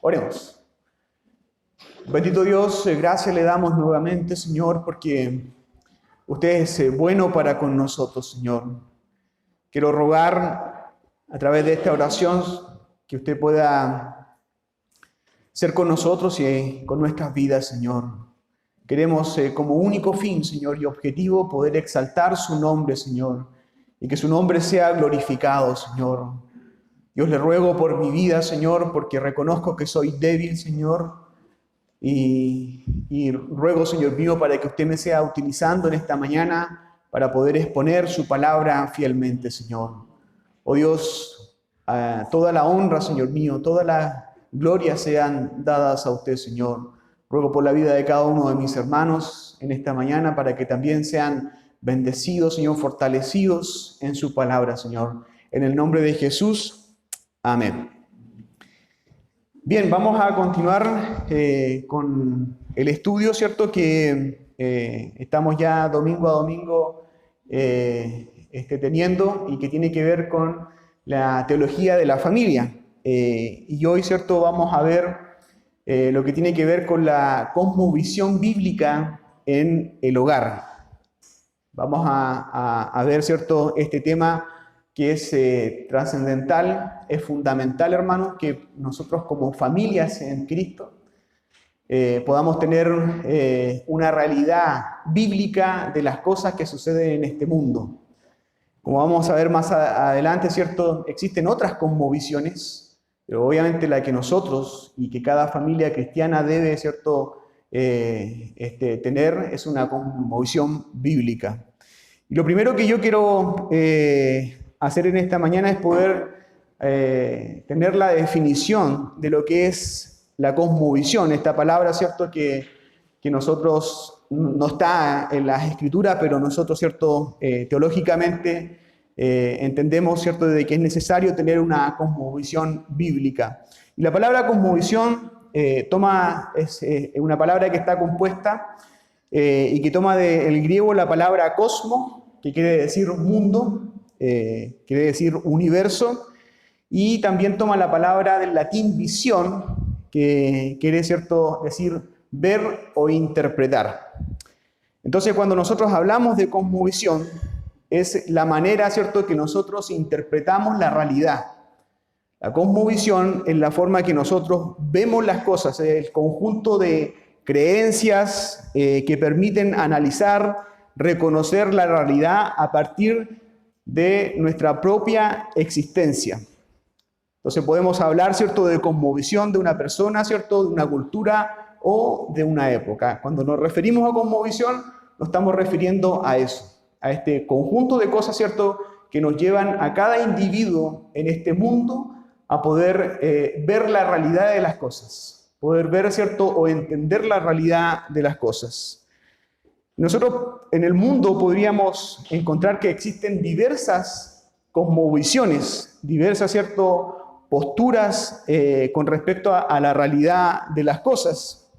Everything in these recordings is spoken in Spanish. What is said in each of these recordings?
Oremos. Bendito Dios, gracias le damos nuevamente, Señor, porque usted es bueno para con nosotros, Señor. Quiero rogar a través de esta oración que usted pueda ser con nosotros y con nuestras vidas, Señor. Queremos como único fin, Señor, y objetivo poder exaltar su nombre, Señor, y que su nombre sea glorificado, Señor. Dios, le ruego por mi vida, Señor, porque reconozco que soy débil, Señor, y ruego, Señor mío, para que usted me sea utilizando en esta mañana para poder exponer su palabra fielmente, Señor. Oh Dios, toda la honra, Señor mío, toda la gloria sean dadas a usted, Señor. Ruego por la vida de cada uno de mis hermanos en esta mañana para que también sean bendecidos, Señor, fortalecidos en su palabra, Señor. En el nombre de Jesús, amén. Bien, vamos a continuar con el estudio, ¿cierto? Que estamos ya domingo a domingo teniendo y que tiene que ver con la teología de la familia. Y hoy, ¿cierto? Vamos a ver lo que tiene que ver con la cosmovisión bíblica en el hogar. Vamos a ver, ¿cierto? Este tema que es trascendental, es fundamental, hermanos, que nosotros como familias en Cristo podamos tener una realidad bíblica de las cosas que suceden en este mundo. Como vamos a ver más adelante, ¿cierto? Existen otras cosmovisiones, pero obviamente la que nosotros y que cada familia cristiana debe, ¿cierto? Tener es una cosmovisión bíblica. Y lo primero que yo quiero hacer en esta mañana es poder tener la definición de lo que es la cosmovisión, esta palabra, ¿cierto? Que nosotros no está en las escrituras, pero nosotros, ¿cierto? Teológicamente entendemos, ¿cierto?, de que es necesario tener una cosmovisión bíblica. Y la palabra cosmovisión es una palabra que está compuesta y que toma del griego la palabra cosmo, que quiere decir mundo, quiere decir universo, y también toma la palabra del latín visión, que quiere, ¿cierto?, decir ver o interpretar. Entonces, cuando nosotros hablamos de cosmovisión, es la manera, ¿cierto?, que nosotros interpretamos la realidad. La cosmovisión es la forma que nosotros vemos las cosas, es el conjunto de creencias que permiten analizar, reconocer la realidad a partir de nuestra propia existencia. Entonces podemos hablar, ¿cierto?, de cosmovisión de una persona, ¿cierto?, de una cultura o de una época. Cuando nos referimos a cosmovisión, nos estamos refiriendo a eso, a este conjunto de cosas, ¿cierto?, que nos llevan a cada individuo en este mundo a poder ver la realidad de las cosas, poder ver, ¿cierto?, o entender la realidad de las cosas. Nosotros en el mundo podríamos encontrar que existen diversas cosmovisiones, diversas, ¿cierto?, posturas con respecto a la realidad de las cosas,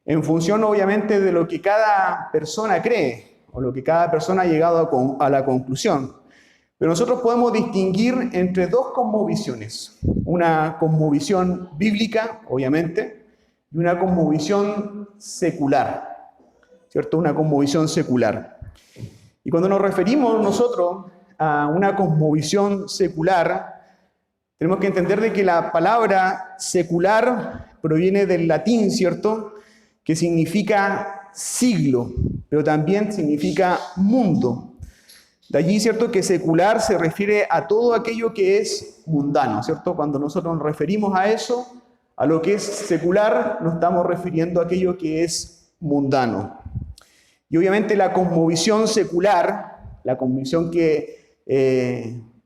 en función obviamente de lo que cada persona cree o lo que cada persona ha llegado a la conclusión. Pero nosotros podemos distinguir entre dos cosmovisiones, una cosmovisión bíblica, obviamente, y una cosmovisión secular, ¿cierto? Una cosmovisión secular. Y cuando nos referimos nosotros a una cosmovisión secular, tenemos que entender de que la palabra secular proviene del latín, ¿cierto?, que significa siglo, pero también significa mundo. De allí, ¿cierto?, que secular se refiere a todo aquello que es mundano, ¿cierto? Cuando nosotros nos referimos a eso, a lo que es secular, nos estamos refiriendo a aquello que es mundano. Y obviamente la cosmovisión secular, la cosmovisión que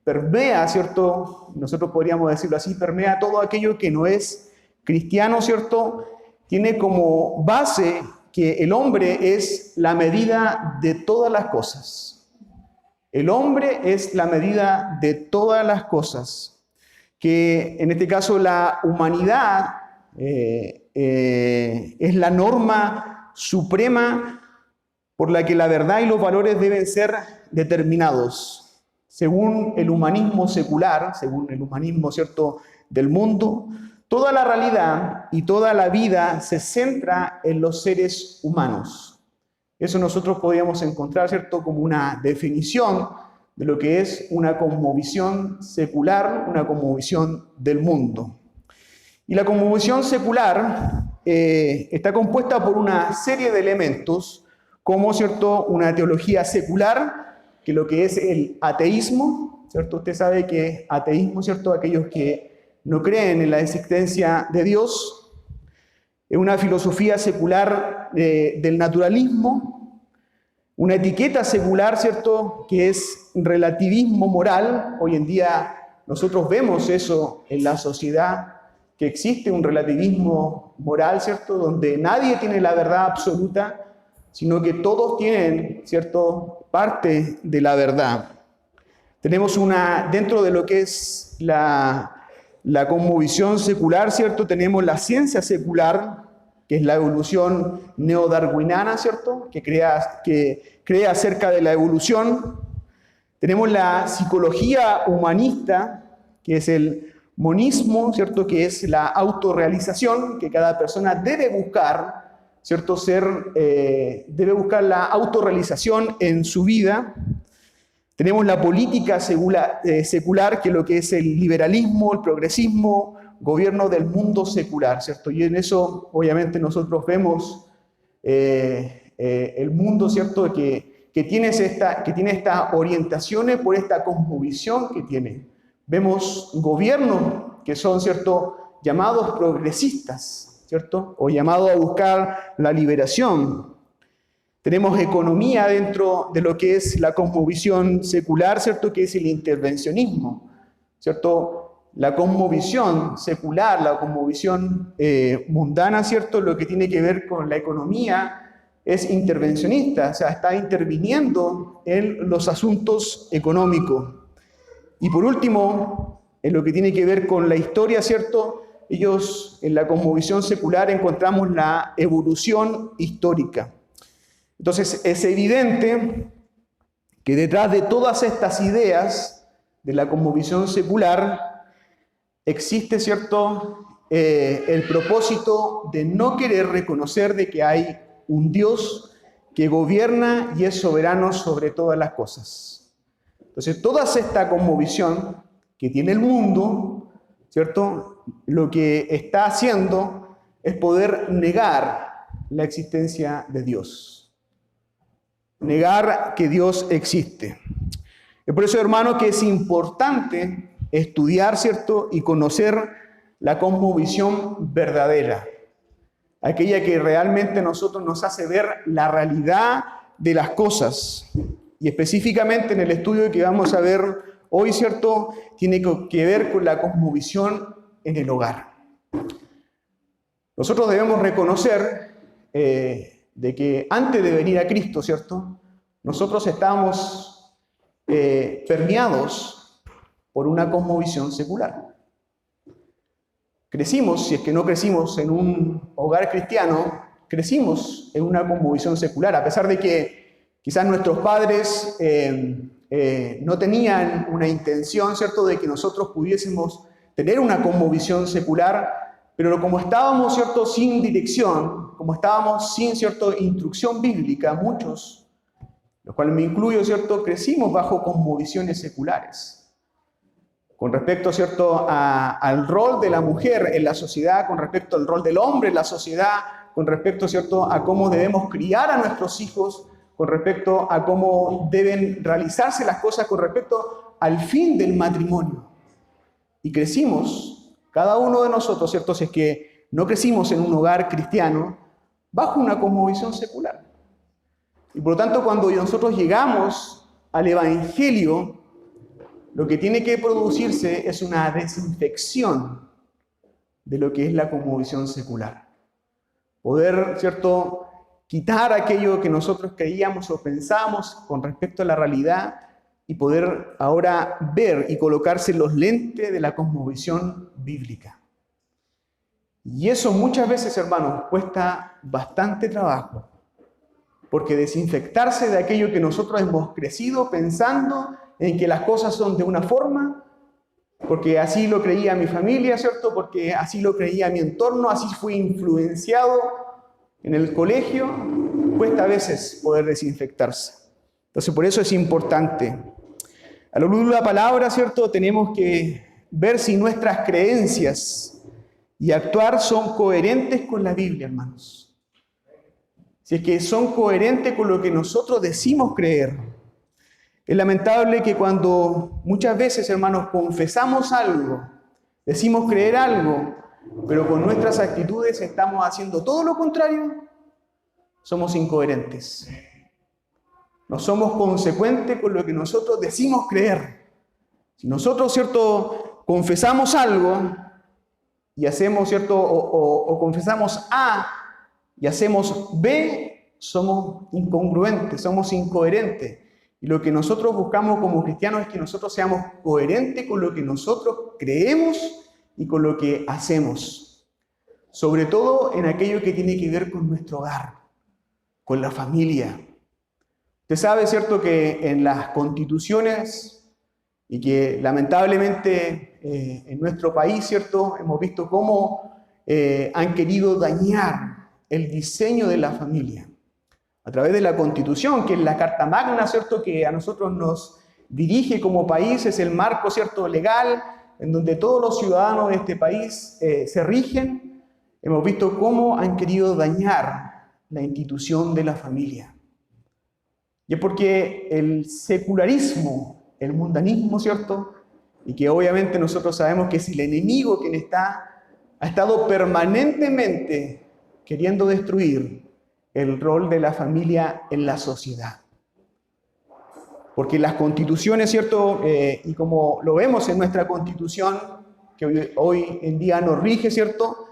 permea, ¿cierto?, nosotros podríamos decirlo así, permea todo aquello que no es cristiano, ¿cierto?, tiene como base que el hombre es la medida de todas las cosas. El hombre es la medida de todas las cosas, que en este caso la humanidad es la norma suprema por la que la verdad y los valores deben ser determinados. Según el humanismo secular, según el humanismo, ¿cierto?, del mundo, toda la realidad y toda la vida se centra en los seres humanos. Eso nosotros podríamos encontrar, ¿cierto?, como una definición de lo que es una cosmovisión secular, una cosmovisión del mundo. Y la cosmovisión secular está compuesta por una serie de elementos, como, ¿cierto?, una teología secular, que lo que es el ateísmo, ¿cierto? Usted sabe que ateísmo, ¿cierto?, aquellos que no creen en la existencia de Dios, es una filosofía secular del naturalismo, una etiqueta secular, ¿cierto?, que es relativismo moral. Hoy en día nosotros vemos eso en la sociedad, que existe un relativismo moral, ¿cierto?, donde nadie tiene la verdad absoluta, sino que todos tienen, ¿cierto?, parte de la verdad. Tenemos dentro de lo que es la cosmovisión secular, ¿cierto?, tenemos la ciencia secular, que es la evolución neodarwiniana, ¿cierto?, que crea acerca de la evolución. Tenemos la psicología humanista, que es el monismo, ¿cierto?, que es la autorrealización, que cada persona debe buscar, ¿cierto?, debe buscar la autorrealización en su vida. Tenemos la política secular, que es lo que es el liberalismo, el progresismo, gobierno del mundo secular, ¿cierto? Y en eso, obviamente, nosotros vemos el mundo, ¿cierto?, que tiene estas orientaciones por esta cosmovisión que tiene. Vemos gobiernos que son, ¿cierto?, llamados progresistas, ¿cierto?, o llamados a buscar la liberación. Tenemos economía dentro de lo que es la cosmovisión secular, ¿cierto?, que es el intervencionismo, ¿cierto? La cosmovisión secular, la cosmovisión mundana, ¿cierto?, lo que tiene que ver con la economía es intervencionista, o sea, está interviniendo en los asuntos económicos. Y por último, en lo que tiene que ver con la historia, ¿cierto?, ellos en la cosmovisión secular encontramos la evolución histórica. Entonces, es evidente que detrás de todas estas ideas de la cosmovisión secular existe, ¿cierto?, el propósito de no querer reconocer de que hay un Dios que gobierna y es soberano sobre todas las cosas. Entonces, toda esta cosmovisión que tiene el mundo, ¿cierto?, lo que está haciendo es poder negar la existencia de Dios. Negar que Dios existe. Es por eso, hermano, que es importante estudiar, ¿cierto?, y conocer la cosmovisión verdadera. Aquella que realmente a nosotros nos hace ver la realidad de las cosas. Y específicamente en el estudio que vamos a ver hoy, ¿cierto?, tiene que ver con la cosmovisión en el hogar. Nosotros debemos reconocer de que antes de venir a Cristo, ¿cierto?, nosotros estábamos permeados por una cosmovisión secular. Crecimos, si es que no crecimos en un hogar cristiano, crecimos en una cosmovisión secular, a pesar de que quizás nuestros padres no tenían una intención, ¿cierto?, de que nosotros pudiésemos tener una cosmovisión secular, pero como estábamos, ¿cierto?, sin dirección, como estábamos sin, ¿cierto?, instrucción bíblica, muchos, los cuales me incluyo, ¿cierto?, crecimos bajo cosmovisiones seculares. Con respecto, ¿cierto?, al rol de la mujer en la sociedad, con respecto al rol del hombre en la sociedad, con respecto, ¿cierto?, a cómo debemos criar a nuestros hijos, con respecto a cómo deben realizarse las cosas, con respecto al fin del matrimonio. Y crecimos, cada uno de nosotros, ¿cierto?, si es que no crecimos en un hogar cristiano, bajo una cosmovisión secular. Y por lo tanto, cuando nosotros llegamos al Evangelio, lo que tiene que producirse es una desinfección de lo que es la cosmovisión secular. Poder, ¿cierto?, quitar aquello que nosotros creíamos o pensábamos con respecto a la realidad y poder ahora ver y colocarse los lentes de la cosmovisión bíblica. Y eso muchas veces, hermanos, cuesta bastante trabajo, porque desinfectarse de aquello que nosotros hemos crecido pensando en que las cosas son de una forma, porque así lo creía mi familia, ¿cierto? Porque así lo creía mi entorno, así fui influenciado en el colegio. Cuesta a veces poder desinfectarse. Entonces, por eso es importante. A lo largo de la palabra, ¿cierto? Tenemos que ver si nuestras creencias y actuar son coherentes con la Biblia, hermanos. Si es que son coherentes con lo que nosotros decimos creer. Es lamentable que cuando muchas veces, hermanos, confesamos algo, decimos creer algo, pero con nuestras actitudes estamos haciendo todo lo contrario, somos incoherentes. No somos consecuentes con lo que nosotros decimos creer. Si nosotros, ¿cierto?, confesamos algo y hacemos, ¿cierto?, o confesamos A y hacemos B, somos incongruentes, somos incoherentes. Y lo que nosotros buscamos como cristianos es que nosotros seamos coherentes con lo que nosotros creemos y con lo que hacemos. Sobre todo en aquello que tiene que ver con nuestro hogar, con la familia. Usted sabe, ¿cierto?, que en las constituciones, y que lamentablemente en nuestro país, ¿cierto?, hemos visto cómo han querido dañar el diseño de la familia. A través de la Constitución, que es la Carta Magna, ¿cierto?, que a nosotros nos dirige como país, es el marco, ¿cierto?, legal, en donde todos los ciudadanos de este país se rigen. Hemos visto cómo han querido dañar la institución de la familia. Y es porque el secularismo, el mundanismo, ¿cierto?, y que obviamente nosotros sabemos que es el enemigo quien ha estado permanentemente queriendo destruir el rol de la familia en la sociedad. Porque las constituciones, ¿cierto?, y como lo vemos en nuestra constitución, que hoy en día nos rige, ¿cierto?,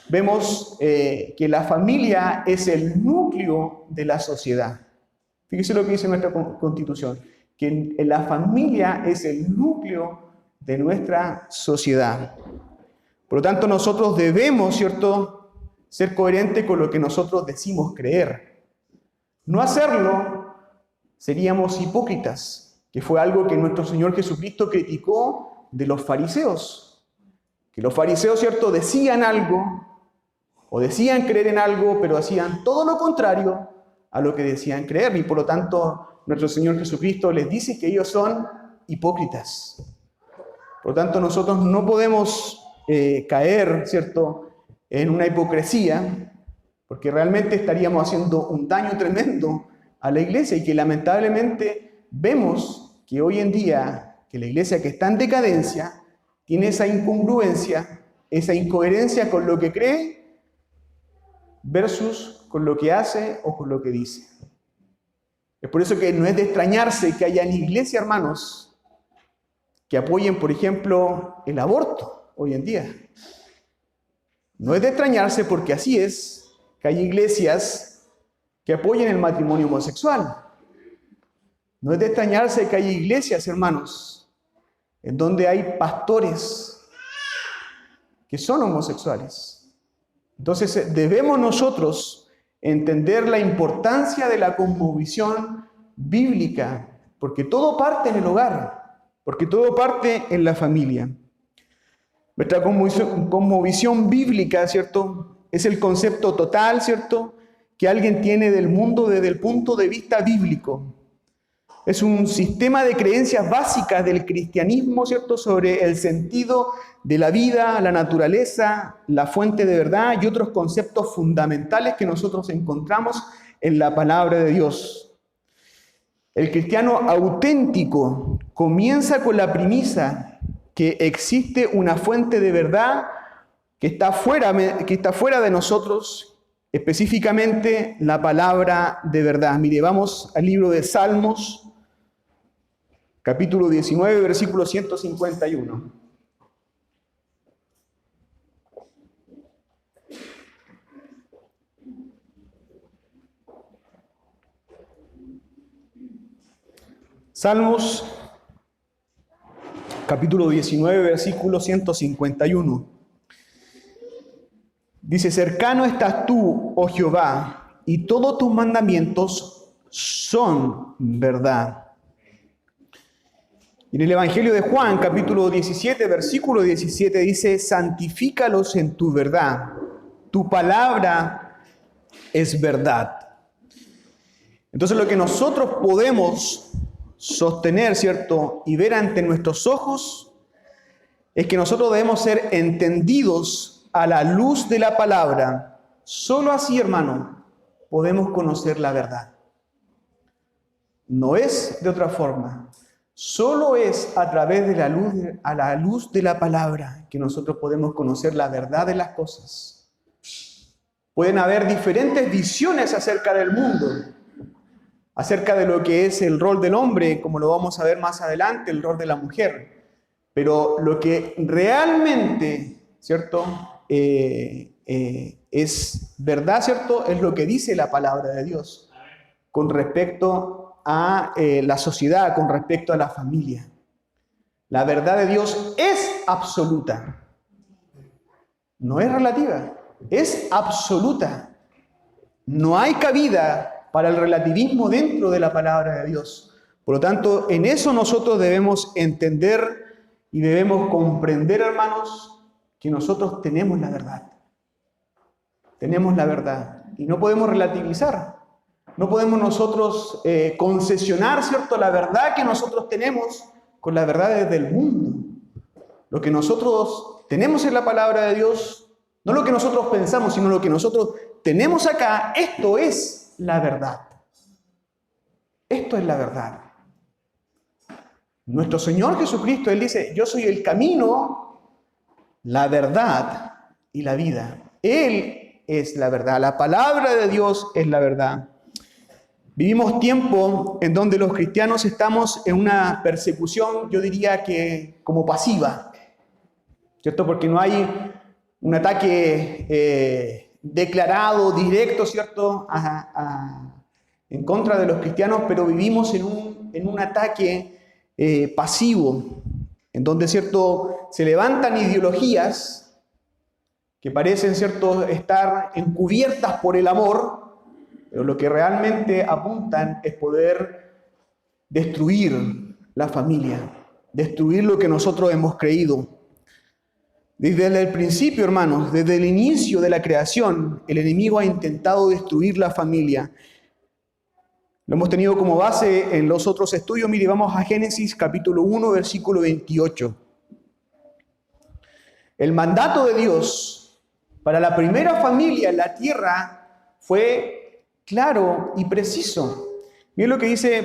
vemos que la familia es el núcleo de la sociedad. Fíjese lo que dice nuestra constitución, que la familia es el núcleo de nuestra sociedad. Por lo tanto, nosotros debemos, ¿cierto?, ser coherente con lo que nosotros decimos creer. No hacerlo, seríamos hipócritas, que fue algo que nuestro Señor Jesucristo criticó de los fariseos. Que los fariseos, ¿cierto?, decían algo, o decían creer en algo, pero hacían todo lo contrario a lo que decían creer. Y por lo tanto, nuestro Señor Jesucristo les dice que ellos son hipócritas. Por lo tanto, nosotros no podemos caer, ¿cierto?, en una hipocresía, porque realmente estaríamos haciendo un daño tremendo a la iglesia y que lamentablemente vemos que hoy en día que la iglesia que está en decadencia tiene esa incongruencia, esa incoherencia con lo que cree versus con lo que hace o con lo que dice. Es por eso que no es de extrañarse que haya en iglesia, hermanos, que apoyen, por ejemplo, el aborto hoy en día. No es de extrañarse porque así es, que hay iglesias que apoyen el matrimonio homosexual. No es de extrañarse que hay iglesias, hermanos, en donde hay pastores que son homosexuales. Entonces debemos nosotros entender la importancia de la cosmovisión bíblica, porque todo parte en el hogar, porque todo parte en la familia. Nuestra cosmovisión bíblica, ¿cierto?, es el concepto total, ¿cierto?, que alguien tiene del mundo desde el punto de vista bíblico. Es un sistema de creencias básicas del cristianismo, ¿cierto?, sobre el sentido de la vida, la naturaleza, la fuente de verdad y otros conceptos fundamentales que nosotros encontramos en la palabra de Dios. El cristiano auténtico comienza con la premisa que existe una fuente de verdad que está fuera de nosotros, específicamente la palabra de verdad. Mire, vamos al libro de Salmos, capítulo 19, versículo 151. Salmos, capítulo 19, versículo 151. Dice: cercano estás tú, oh Jehová, y todos tus mandamientos son verdad. Y en el Evangelio de Juan, capítulo 17, versículo 17, dice: santifícalos en tu verdad, tu palabra es verdad. Entonces lo que nosotros podemos sostener, ¿cierto?, y ver ante nuestros ojos, es que nosotros debemos ser entendidos a la luz de la palabra. Solo así, hermano, podemos conocer la verdad. No es de otra forma. Solo es a través de la luz de la palabra que nosotros podemos conocer la verdad de las cosas. Pueden haber diferentes visiones acerca del mundo, acerca de lo que es el rol del hombre, como lo vamos a ver más adelante, el rol de la mujer. Pero lo que realmente, ¿cierto?, es verdad, ¿cierto?, es lo que dice la palabra de Dios con respecto a la sociedad, con respecto a la familia. La verdad de Dios es absoluta. No es relativa, es absoluta. No hay cabida para el relativismo dentro de la palabra de Dios. Por lo tanto, en eso nosotros debemos entender y debemos comprender, hermanos, que nosotros tenemos la verdad. Tenemos la verdad y no podemos relativizar. No podemos nosotros concesionar, ¿cierto?, la verdad que nosotros tenemos con las verdades del mundo. Lo que nosotros tenemos en la palabra de Dios, no lo que nosotros pensamos, sino lo que nosotros tenemos acá, esto es la verdad. Esto es la verdad. Nuestro Señor Jesucristo, Él dice: yo soy el camino, la verdad y la vida. Él es la verdad. La palabra de Dios es la verdad. Vivimos tiempo en donde los cristianos estamos en una persecución, yo diría que como pasiva, ¿cierto? Porque no hay un ataque declarado, directo, ¿cierto?, en contra de los cristianos, pero vivimos en un ataque pasivo, en donde, ¿cierto?, se levantan ideologías que parecen, ¿cierto?, estar encubiertas por el amor, pero lo que realmente apuntan es poder destruir la familia, destruir lo que nosotros hemos creído. Desde el principio, hermanos, desde el inicio de la creación, el enemigo ha intentado destruir la familia. Lo hemos tenido como base en los otros estudios. Mire, vamos a Génesis capítulo 1, versículo 28. El mandato de Dios para la primera familia en la tierra fue claro y preciso. Miren lo que dice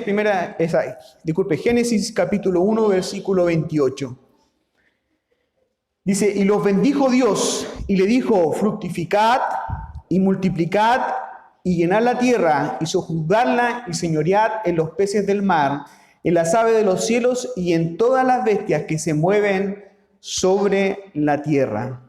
Génesis capítulo 1, versículo 28. Dice: y los bendijo Dios y le dijo: fructificad y multiplicad y llenad la tierra y sojuzgadla y señoread en los peces del mar, en las aves de los cielos y en todas las bestias que se mueven sobre la tierra.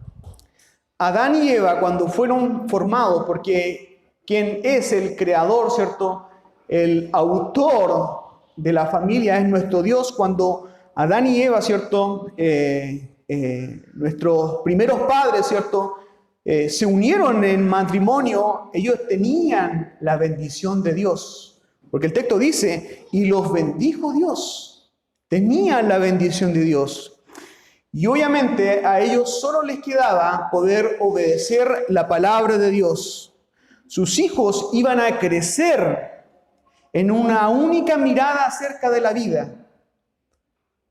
Adán y Eva, cuando fueron formados, porque quien es el creador, ¿cierto?, el autor de la familia es nuestro Dios. Cuando Adán y Eva, ¿cierto?, nuestros primeros padres, ¿cierto?, se unieron en matrimonio, ellos tenían la bendición de Dios. Porque el texto dice: y los bendijo Dios. Tenían la bendición de Dios. Y obviamente a ellos solo les quedaba poder obedecer la palabra de Dios. Sus hijos iban a crecer en una única mirada acerca de la vida.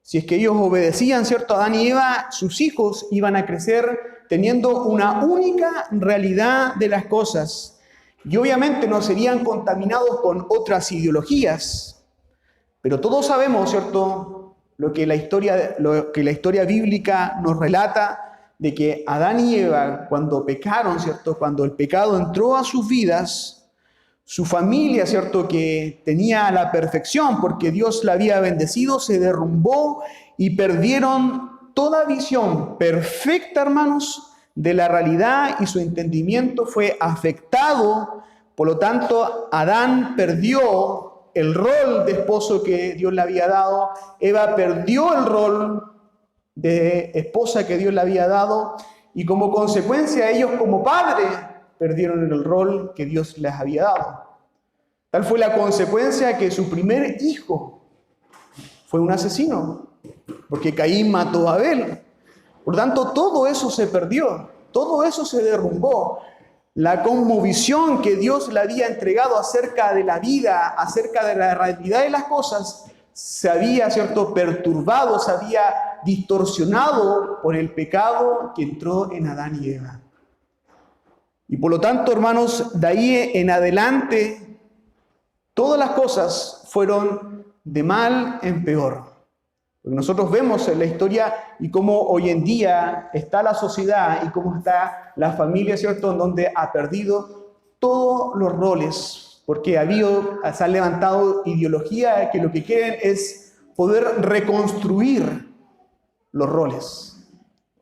Si es que ellos obedecían, ¿cierto?, a Adán y Eva, sus hijos iban a crecer teniendo una única realidad de las cosas. Y obviamente no serían contaminados con otras ideologías. Pero todos sabemos, ¿cierto?, lo que la historia bíblica nos relata, de que Adán y Eva, cuando pecaron, ¿cierto?, cuando el pecado entró a sus vidas, su familia, ¿cierto?, que tenía la perfección porque Dios la había bendecido, se derrumbó y perdieron toda visión perfecta, hermanos, de la realidad, y su entendimiento fue afectado. Por lo tanto, Adán perdió el rol de esposo que Dios le había dado, Eva perdió el rol de esposa que Dios le había dado, y como consecuencia ellos como padres perdieron el rol que Dios les había dado. Tal fue la consecuencia que su primer hijo fue un asesino. porque Caín mató a Abel. Por lo tanto, todo eso se perdió, todo eso se derrumbó. La cosmovisión que Dios le había entregado acerca de la vida, acerca de la realidad de las cosas, se había, ¿cierto?, perturbado, se había distorsionado por el pecado que entró en Adán y Eva. Y por lo tanto, hermanos, de ahí en adelante, todas las cosas fueron de mal en peor. Porque nosotros vemos en la historia y cómo hoy en día está la sociedad y cómo está la familia, ¿cierto?, en donde ha perdido todos los roles, porque se han levantado ideología que lo que quieren es poder reconstruir los roles.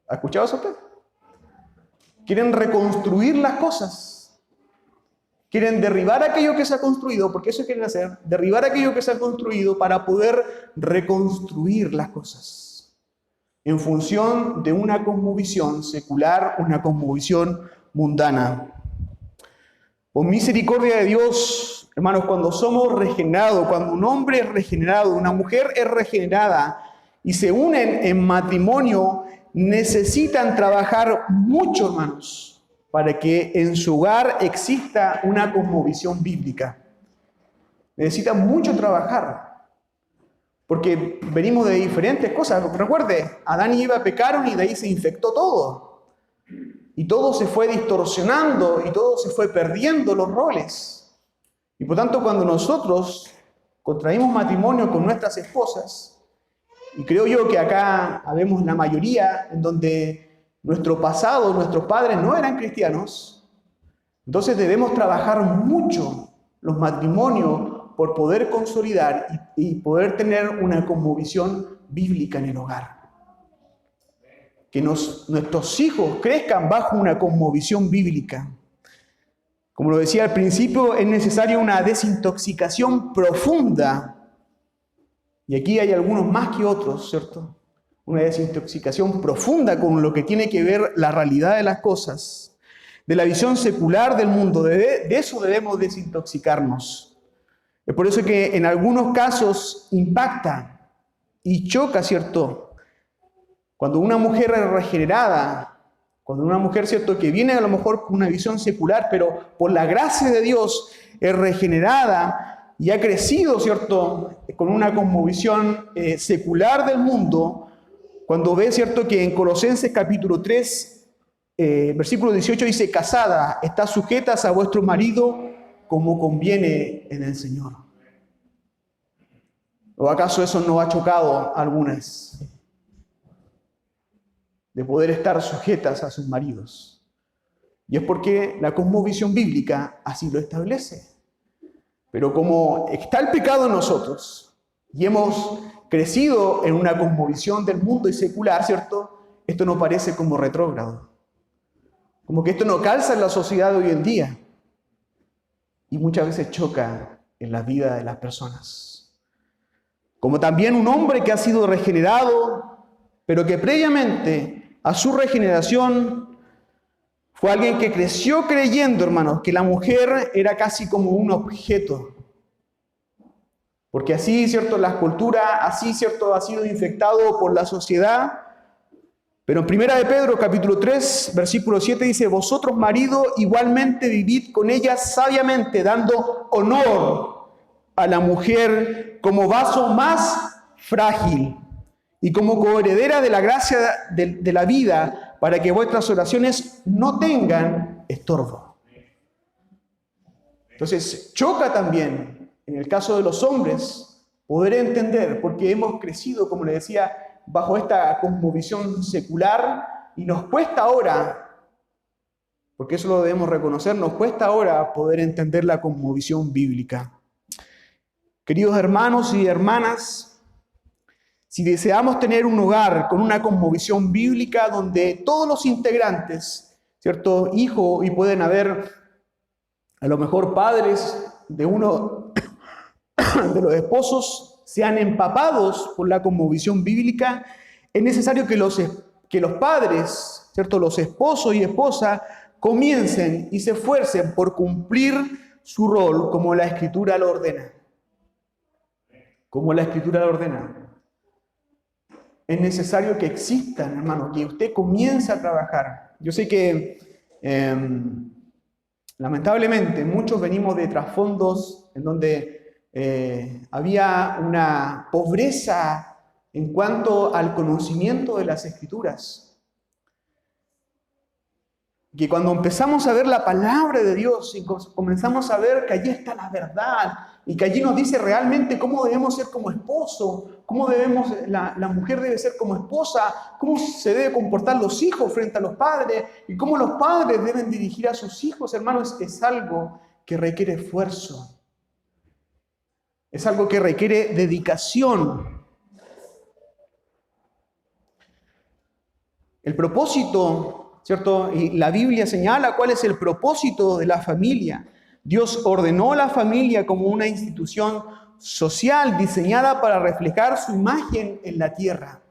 ¿Ha escuchado eso usted? Quieren reconstruir las cosas. Quieren derribar aquello que se ha construido, porque eso quieren hacer, derribar aquello que se ha construido para poder reconstruir las cosas. En función de una cosmovisión secular, una cosmovisión mundana. Por misericordia de Dios, hermanos, cuando somos regenerados, cuando un hombre es regenerado, una mujer es regenerada y se unen en matrimonio, necesitan trabajar mucho, hermanos, para que en su hogar exista una cosmovisión bíblica. Necesitan mucho trabajar, porque venimos de diferentes cosas. Recuerde, Adán y Eva pecaron y de ahí se infectó todo. Y todo se fue distorsionando y todo se fue perdiendo los roles. Y por tanto, cuando nosotros contraímos matrimonio con nuestras esposas, y creo yo que acá habemos la mayoría en donde nuestro pasado, nuestros padres no eran cristianos, entonces debemos trabajar mucho los matrimonios por poder consolidar y poder tener una cosmovisión bíblica en el hogar. Que nuestros hijos crezcan bajo una cosmovisión bíblica. Como lo decía al principio, es necesaria una desintoxicación profunda. Y aquí hay algunos más que otros, ¿cierto? Una desintoxicación profunda con lo que tiene que ver la realidad de las cosas, de la visión secular del mundo. De eso debemos desintoxicarnos. Es por eso que en algunos casos impacta y choca, ¿cierto? Cuando una mujer es regenerada, cuando una mujer, ¿cierto?, que viene a lo mejor con una visión secular, pero por la gracia de Dios es regenerada y ha crecido, ¿cierto?, con una cosmovisión secular del mundo. Cuando ve, ¿cierto?, que en Colosenses capítulo 3, versículo 18 dice: casada, está sujetas a vuestro marido como conviene en el Señor. ¿O acaso eso no ha chocado a algunas? De poder estar sujetas a sus maridos. Y es porque la cosmovisión bíblica así lo establece. Pero como está el pecado en nosotros y hemos crecido en una cosmovisión del mundo y secular, ¿cierto? Esto no parece como retrógrado. Como que esto no calza en la sociedad de hoy en día. Y muchas veces choca en la vida de las personas. Como también un hombre que ha sido regenerado, pero que previamente a su regeneración fue alguien que creció creyendo, hermanos, que la mujer era casi como un objeto. Porque así, ¿cierto?, la cultura, así, ¿cierto?, ha sido infectado por la sociedad. Pero en 1 de Pedro, capítulo 3, versículo 7 dice: vosotros, marido, igualmente vivid con ella sabiamente, dando honor a la mujer como vaso más frágil y como coheredera de la gracia de la vida, para que vuestras oraciones no tengan estorbo. Entonces, choca también, en el caso de los hombres, poder entender, porque hemos crecido, como le decía, bajo esta cosmovisión secular, y nos cuesta ahora, porque eso lo debemos reconocer, nos cuesta ahora poder entender la cosmovisión bíblica. Queridos hermanos y hermanas, si deseamos tener un hogar con una cosmovisión bíblica donde todos los integrantes, ¿cierto?, hijos, y pueden haber a lo mejor padres de uno de los esposos, sean empapados por la cosmovisión bíblica, es necesario que los padres, ¿cierto?, los esposos y esposas, comiencen y se esfuercen por cumplir su rol como la Escritura lo ordena. Como la Escritura lo ordena. es necesario que existan, hermano, que usted comience a trabajar. Yo sé que lamentablemente muchos venimos de trasfondos en donde había una pobreza en cuanto al conocimiento de las Escrituras. Que cuando empezamos a ver la palabra de Dios y comenzamos a ver que allí está la verdad y que allí nos dice realmente cómo debemos ser como esposo, cómo debemos, la mujer debe ser como esposa, cómo se debe comportar los hijos frente a los padres y cómo los padres deben dirigir a sus hijos, hermanos, es algo que requiere esfuerzo. Es algo que requiere dedicación. El propósito, ¿cierto? Y la Biblia señala cuál es el propósito de la familia. Dios ordenó la familia como una institución social diseñada para reflejar su imagen en la tierra.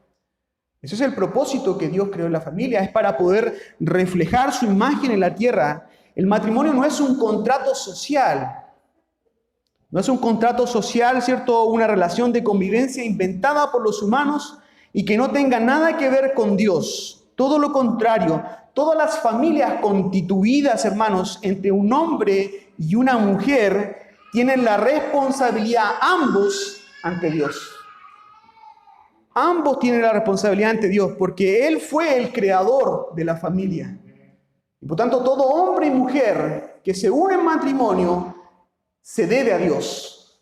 Ese es el propósito que Dios creó en la familia, es para poder reflejar su imagen en la tierra. El matrimonio no es un contrato social. No es un contrato social, ¿cierto? Una relación de convivencia inventada por los humanos y que no tenga nada que ver con Dios. Todo lo contrario, todas las familias constituidas, hermanos, entre un hombre y una mujer, tienen la responsabilidad ambos ante Dios. Ambos tienen la responsabilidad ante Dios porque Él fue el creador de la familia. Y por tanto, todo hombre y mujer que se une en matrimonio se debe a Dios.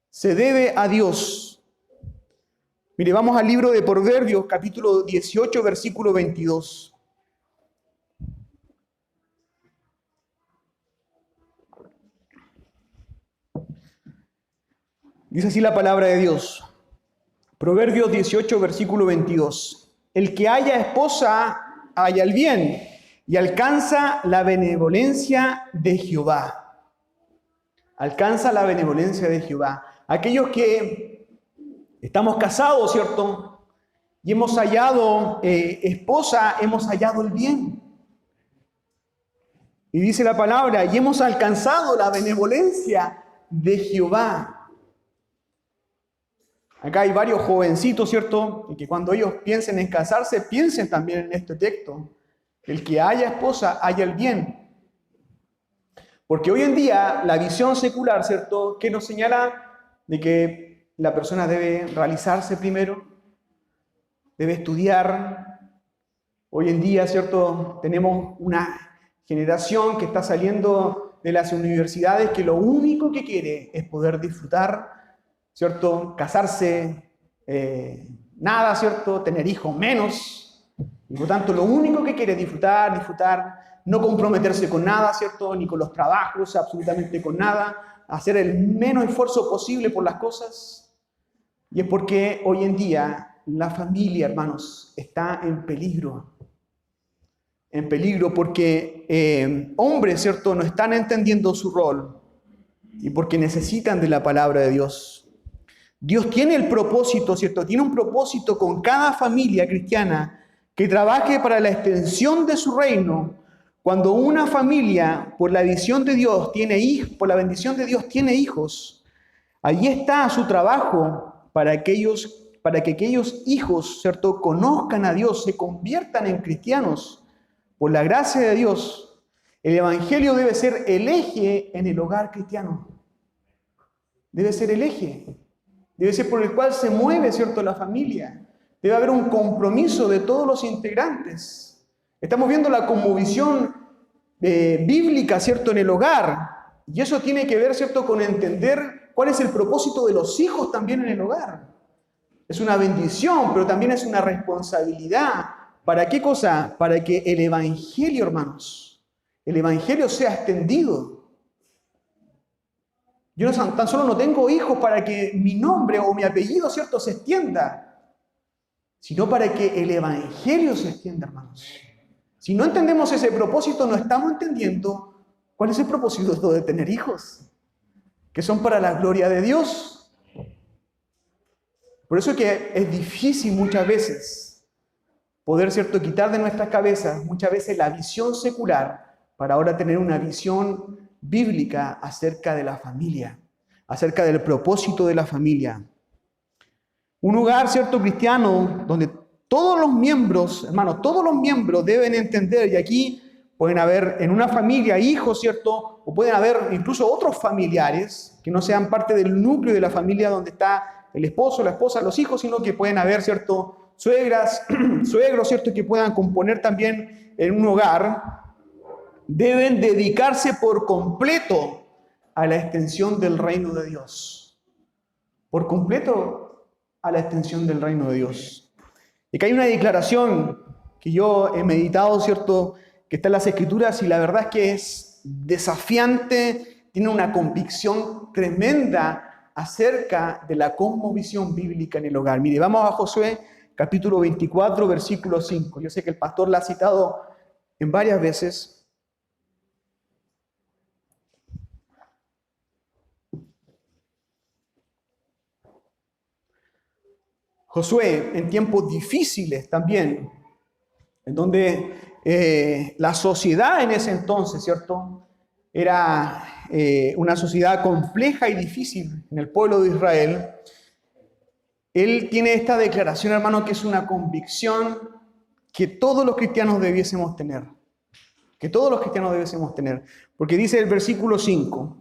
Se debe a Dios. Mire, vamos al libro de Proverbios, capítulo 18, versículo 22. Dice así la palabra de Dios. Proverbios 18, versículo 22. El que haya esposa, halla el bien y alcanza la benevolencia de Jehová. Alcanza la benevolencia de Jehová. Aquellos que estamos casados, ¿cierto? Y hemos hallado esposa, hemos hallado el bien. Y dice la palabra, y hemos alcanzado la benevolencia de Jehová. Acá hay varios jovencitos, ¿cierto? Y que cuando ellos piensen en casarse, piensen también en este texto. El que haya esposa, haya el bien. Porque hoy en día la visión secular, ¿cierto?, que nos señala de que la persona debe realizarse primero, debe estudiar. Hoy en día, ¿cierto?, tenemos una generación que está saliendo de las universidades que lo único que quiere es poder disfrutar, ¿cierto?, casarse, nada, ¿cierto?, tener hijos menos. Y por tanto, lo único que quiere es disfrutar, no comprometerse con nada, ¿cierto?, ni con los trabajos, absolutamente con nada, hacer el menos esfuerzo posible por las cosas. Y es porque hoy en día la familia, hermanos, está en peligro. En peligro porque hombres, ¿cierto?, no están entendiendo su rol y porque necesitan de la palabra de Dios. Dios tiene el propósito, ¿cierto? Tiene un propósito con cada familia cristiana que trabaje para la extensión de su reino. Cuando una familia, por la visión de Dios, tiene hijos, por la bendición de Dios, tiene hijos, allí está su trabajo para que aquellos hijos, ¿cierto?, conozcan a Dios, se conviertan en cristianos. Por la gracia de Dios, el evangelio debe ser el eje en el hogar cristiano. Debe ser el eje. Debe ser por el cual se mueve, ¿cierto?, la familia. Debe haber un compromiso de todos los integrantes. Estamos viendo la cosmovisión bíblica, ¿cierto?, en el hogar. Y eso tiene que ver, ¿cierto?, con entender cuál es el propósito de los hijos también en el hogar. Es una bendición, pero también es una responsabilidad. ¿Para qué cosa? Para que el evangelio, hermanos, el evangelio sea extendido. Yo tan solo no tengo hijos para que mi nombre o mi apellido, ¿cierto?, se extienda, sino para que el evangelio se extienda, hermanos. Si no entendemos ese propósito, no estamos entendiendo cuál es el propósito de tener hijos, que son para la gloria de Dios. Por eso es que es difícil muchas veces poder, ¿cierto?, quitar de nuestras cabezas muchas veces la visión secular para ahora tener una visión bíblica acerca de la familia, acerca del propósito de la familia. Un hogar, ¿cierto?, cristiano, donde todos los miembros, hermanos, todos los miembros deben entender, y aquí pueden haber en una familia hijos, ¿cierto?, o pueden haber incluso otros familiares que no sean parte del núcleo de la familia donde está el esposo, la esposa, los hijos, sino que pueden haber, ¿cierto?, suegras, suegros, ¿cierto?, que puedan componer también en un hogar. Deben dedicarse por completo a la extensión del reino de Dios. Por completo a la extensión del reino de Dios. Y que hay una declaración que yo he meditado, ¿cierto?, que está en las Escrituras, y la verdad es que es desafiante, tiene una convicción tremenda acerca de la cosmovisión bíblica en el hogar. Mire, vamos a Josué capítulo 24, versículo 5. Yo sé que el pastor la ha citado en varias veces. Josué, en tiempos difíciles también, en donde la sociedad en ese entonces, ¿cierto?, era una sociedad compleja y difícil en el pueblo de Israel. Él tiene esta declaración, hermano, que es una convicción que todos los cristianos debiésemos tener. Que todos los cristianos debiésemos tener. Porque dice el versículo 5,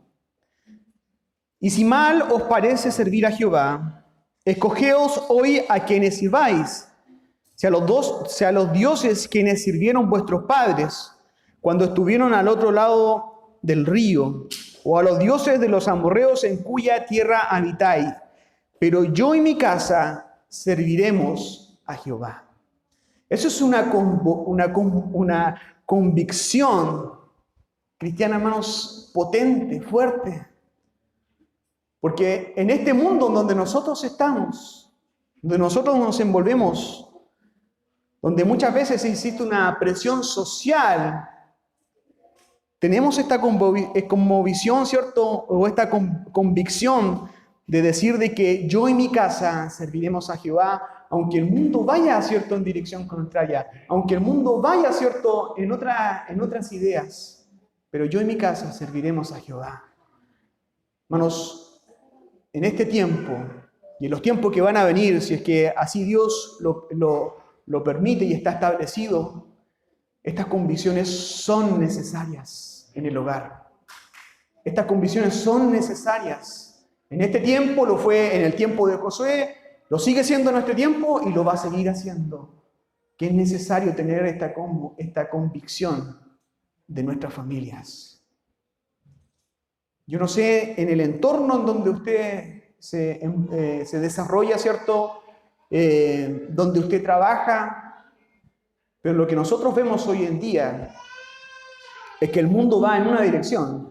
y si mal os parece servir a Jehová, escogeos hoy a quienes sirváis, sea los dioses quienes sirvieron vuestros padres cuando estuvieron al otro lado del río, o a los dioses de los amorreos en cuya tierra habitáis. Pero yo y mi casa serviremos a Jehová. Eso es una convicción cristiana, hermanos, potente, fuerte. Porque en este mundo en donde nosotros estamos, donde nosotros nos envolvemos, donde muchas veces existe una presión social, tenemos esta conmovisión, ¿cierto?, o esta convicción de decir de que yo y mi casa serviremos a Jehová, aunque el mundo vaya, ¿cierto?, en dirección contraria, aunque el mundo vaya, ¿cierto?, en otras ideas, pero yo y mi casa serviremos a Jehová. Hermanos, en este tiempo y en los tiempos que van a venir, si es que así Dios lo permite y está establecido, estas convicciones son necesarias en el hogar. Estas convicciones son necesarias. En este tiempo lo fue en el tiempo de Josué, lo sigue siendo en nuestro tiempo y lo va a seguir haciendo. Que es necesario tener esta convicción de nuestras familias. Yo no sé en el entorno en donde usted se desarrolla, ¿cierto?, donde usted trabaja, pero lo que nosotros vemos hoy en día es que el mundo va en una dirección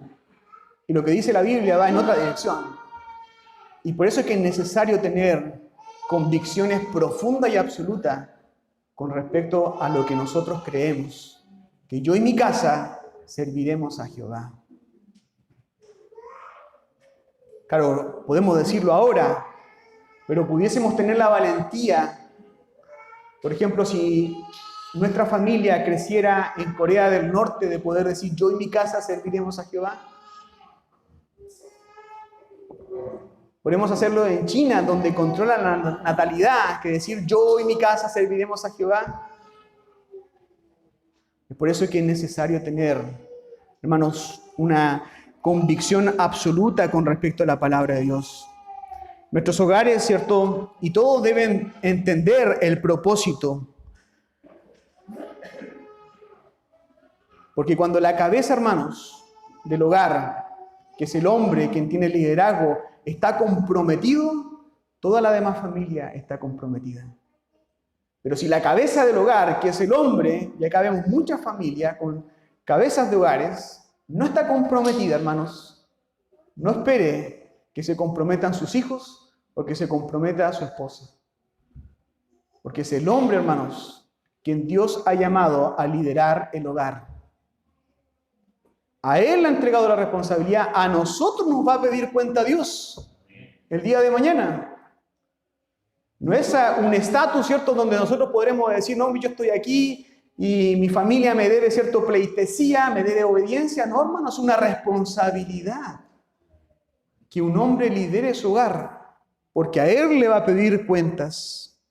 y lo que dice la Biblia va en otra dirección. Y por eso es que es necesario tener convicciones profundas y absolutas con respecto a lo que nosotros creemos, que yo y mi casa serviremos a Jehová. Claro, podemos decirlo ahora, pero pudiésemos tener la valentía, por ejemplo, si nuestra familia creciera en Corea del Norte, de poder decir, yo y mi casa serviremos a Jehová. Podemos hacerlo en China, donde controlan la natalidad, que decir, yo y mi casa serviremos a Jehová. Y por eso es que es necesario tener, hermanos, una convicción absoluta con respecto a la palabra de Dios. Nuestros hogares, ¿cierto?, y todos deben entender el propósito. Porque cuando la cabeza, hermanos, del hogar, que es el hombre quien tiene el liderazgo, está comprometido, toda la demás familia está comprometida. Pero si la cabeza del hogar, que es el hombre, y acá vemos muchas familias con cabezas de hogares, no está comprometida, hermanos, no espere que se comprometan sus hijos o que se comprometa a su esposa. Porque es el hombre, hermanos, quien Dios ha llamado a liderar el hogar. A él le ha entregado la responsabilidad, a nosotros nos va a pedir cuenta Dios el día de mañana. No es un estatus, ¿cierto?, donde nosotros podremos decir, no, yo estoy aquí y mi familia me debe, ¿cierto?, pleitesía, me debe obediencia. No, hermano, es una responsabilidad que un hombre lidere su hogar porque a Él le va a pedir cuentas.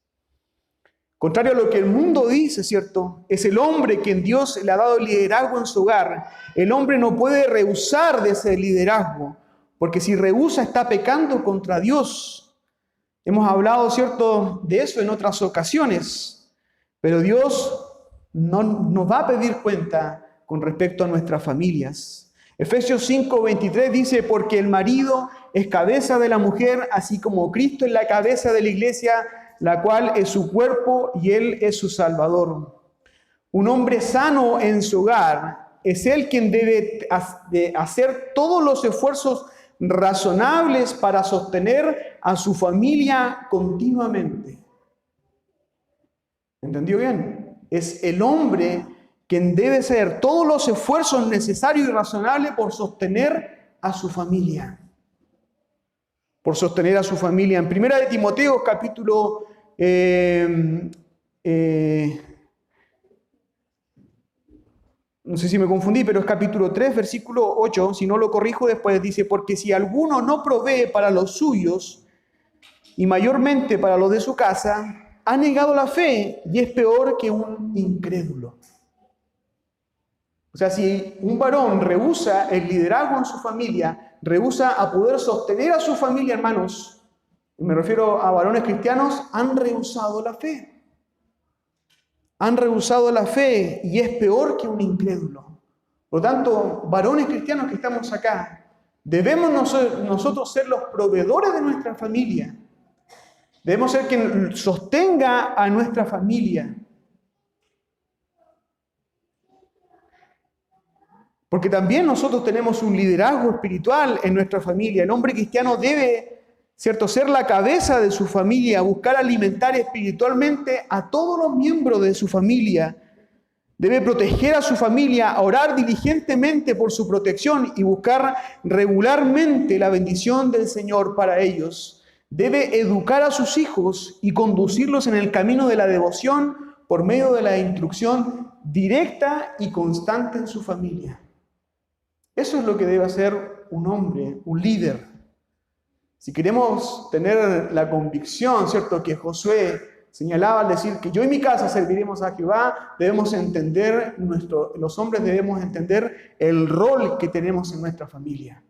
Contrario a lo que el mundo dice, ¿cierto? Es el hombre quien Dios le ha dado liderazgo en su hogar. El hombre no puede rehusar de ese liderazgo, porque si rehúsa está pecando contra Dios. Hemos hablado, ¿cierto?, de eso en otras ocasiones, pero Dios no nos va a pedir cuenta con respecto a nuestras familias. Efesios 5:23 dice, porque el marido es cabeza de la mujer, así como Cristo es la cabeza de la iglesia, la cual es su cuerpo y Él es su Salvador. Un hombre sano en su hogar es él quien debe hacer todos los esfuerzos razonables para sostener a su familia continuamente. ¿Entendió bien? Es el hombre quien debe hacer todos los esfuerzos necesarios y razonables por sostener a su familia. Por sostener a su familia. En 1 de Timoteo, capítulo no sé si me confundí, pero es capítulo 3, versículo 8, si no lo corrijo después, dice, porque si alguno no provee para los suyos, y mayormente para los de su casa, ha negado la fe y es peor que un incrédulo. O sea, si un varón rehúsa el liderazgo en su familia, rehúsa a poder sostener a su familia, hermanos, y me refiero a varones cristianos, han rehusado la fe. Han rehusado la fe y es peor que un incrédulo. Por lo tanto, varones cristianos que estamos acá, debemos nosotros ser los proveedores de nuestra familia. Debemos ser quien sostenga a nuestra familia. Porque también nosotros tenemos un liderazgo espiritual en nuestra familia. El hombre cristiano debe, ¿cierto?, ser la cabeza de su familia, buscar alimentar espiritualmente a todos los miembros de su familia. Debe proteger a su familia, orar diligentemente por su protección y buscar regularmente la bendición del Señor para ellos. Debe educar a sus hijos y conducirlos en el camino de la devoción por medio de la instrucción directa y constante en su familia. Eso es lo que debe hacer un hombre, un líder. Si queremos tener la convicción, ¿cierto?, que Josué señalaba al decir que yo y mi casa serviremos a Jehová, debemos entender, los hombres debemos entender el rol que tenemos en nuestra familia.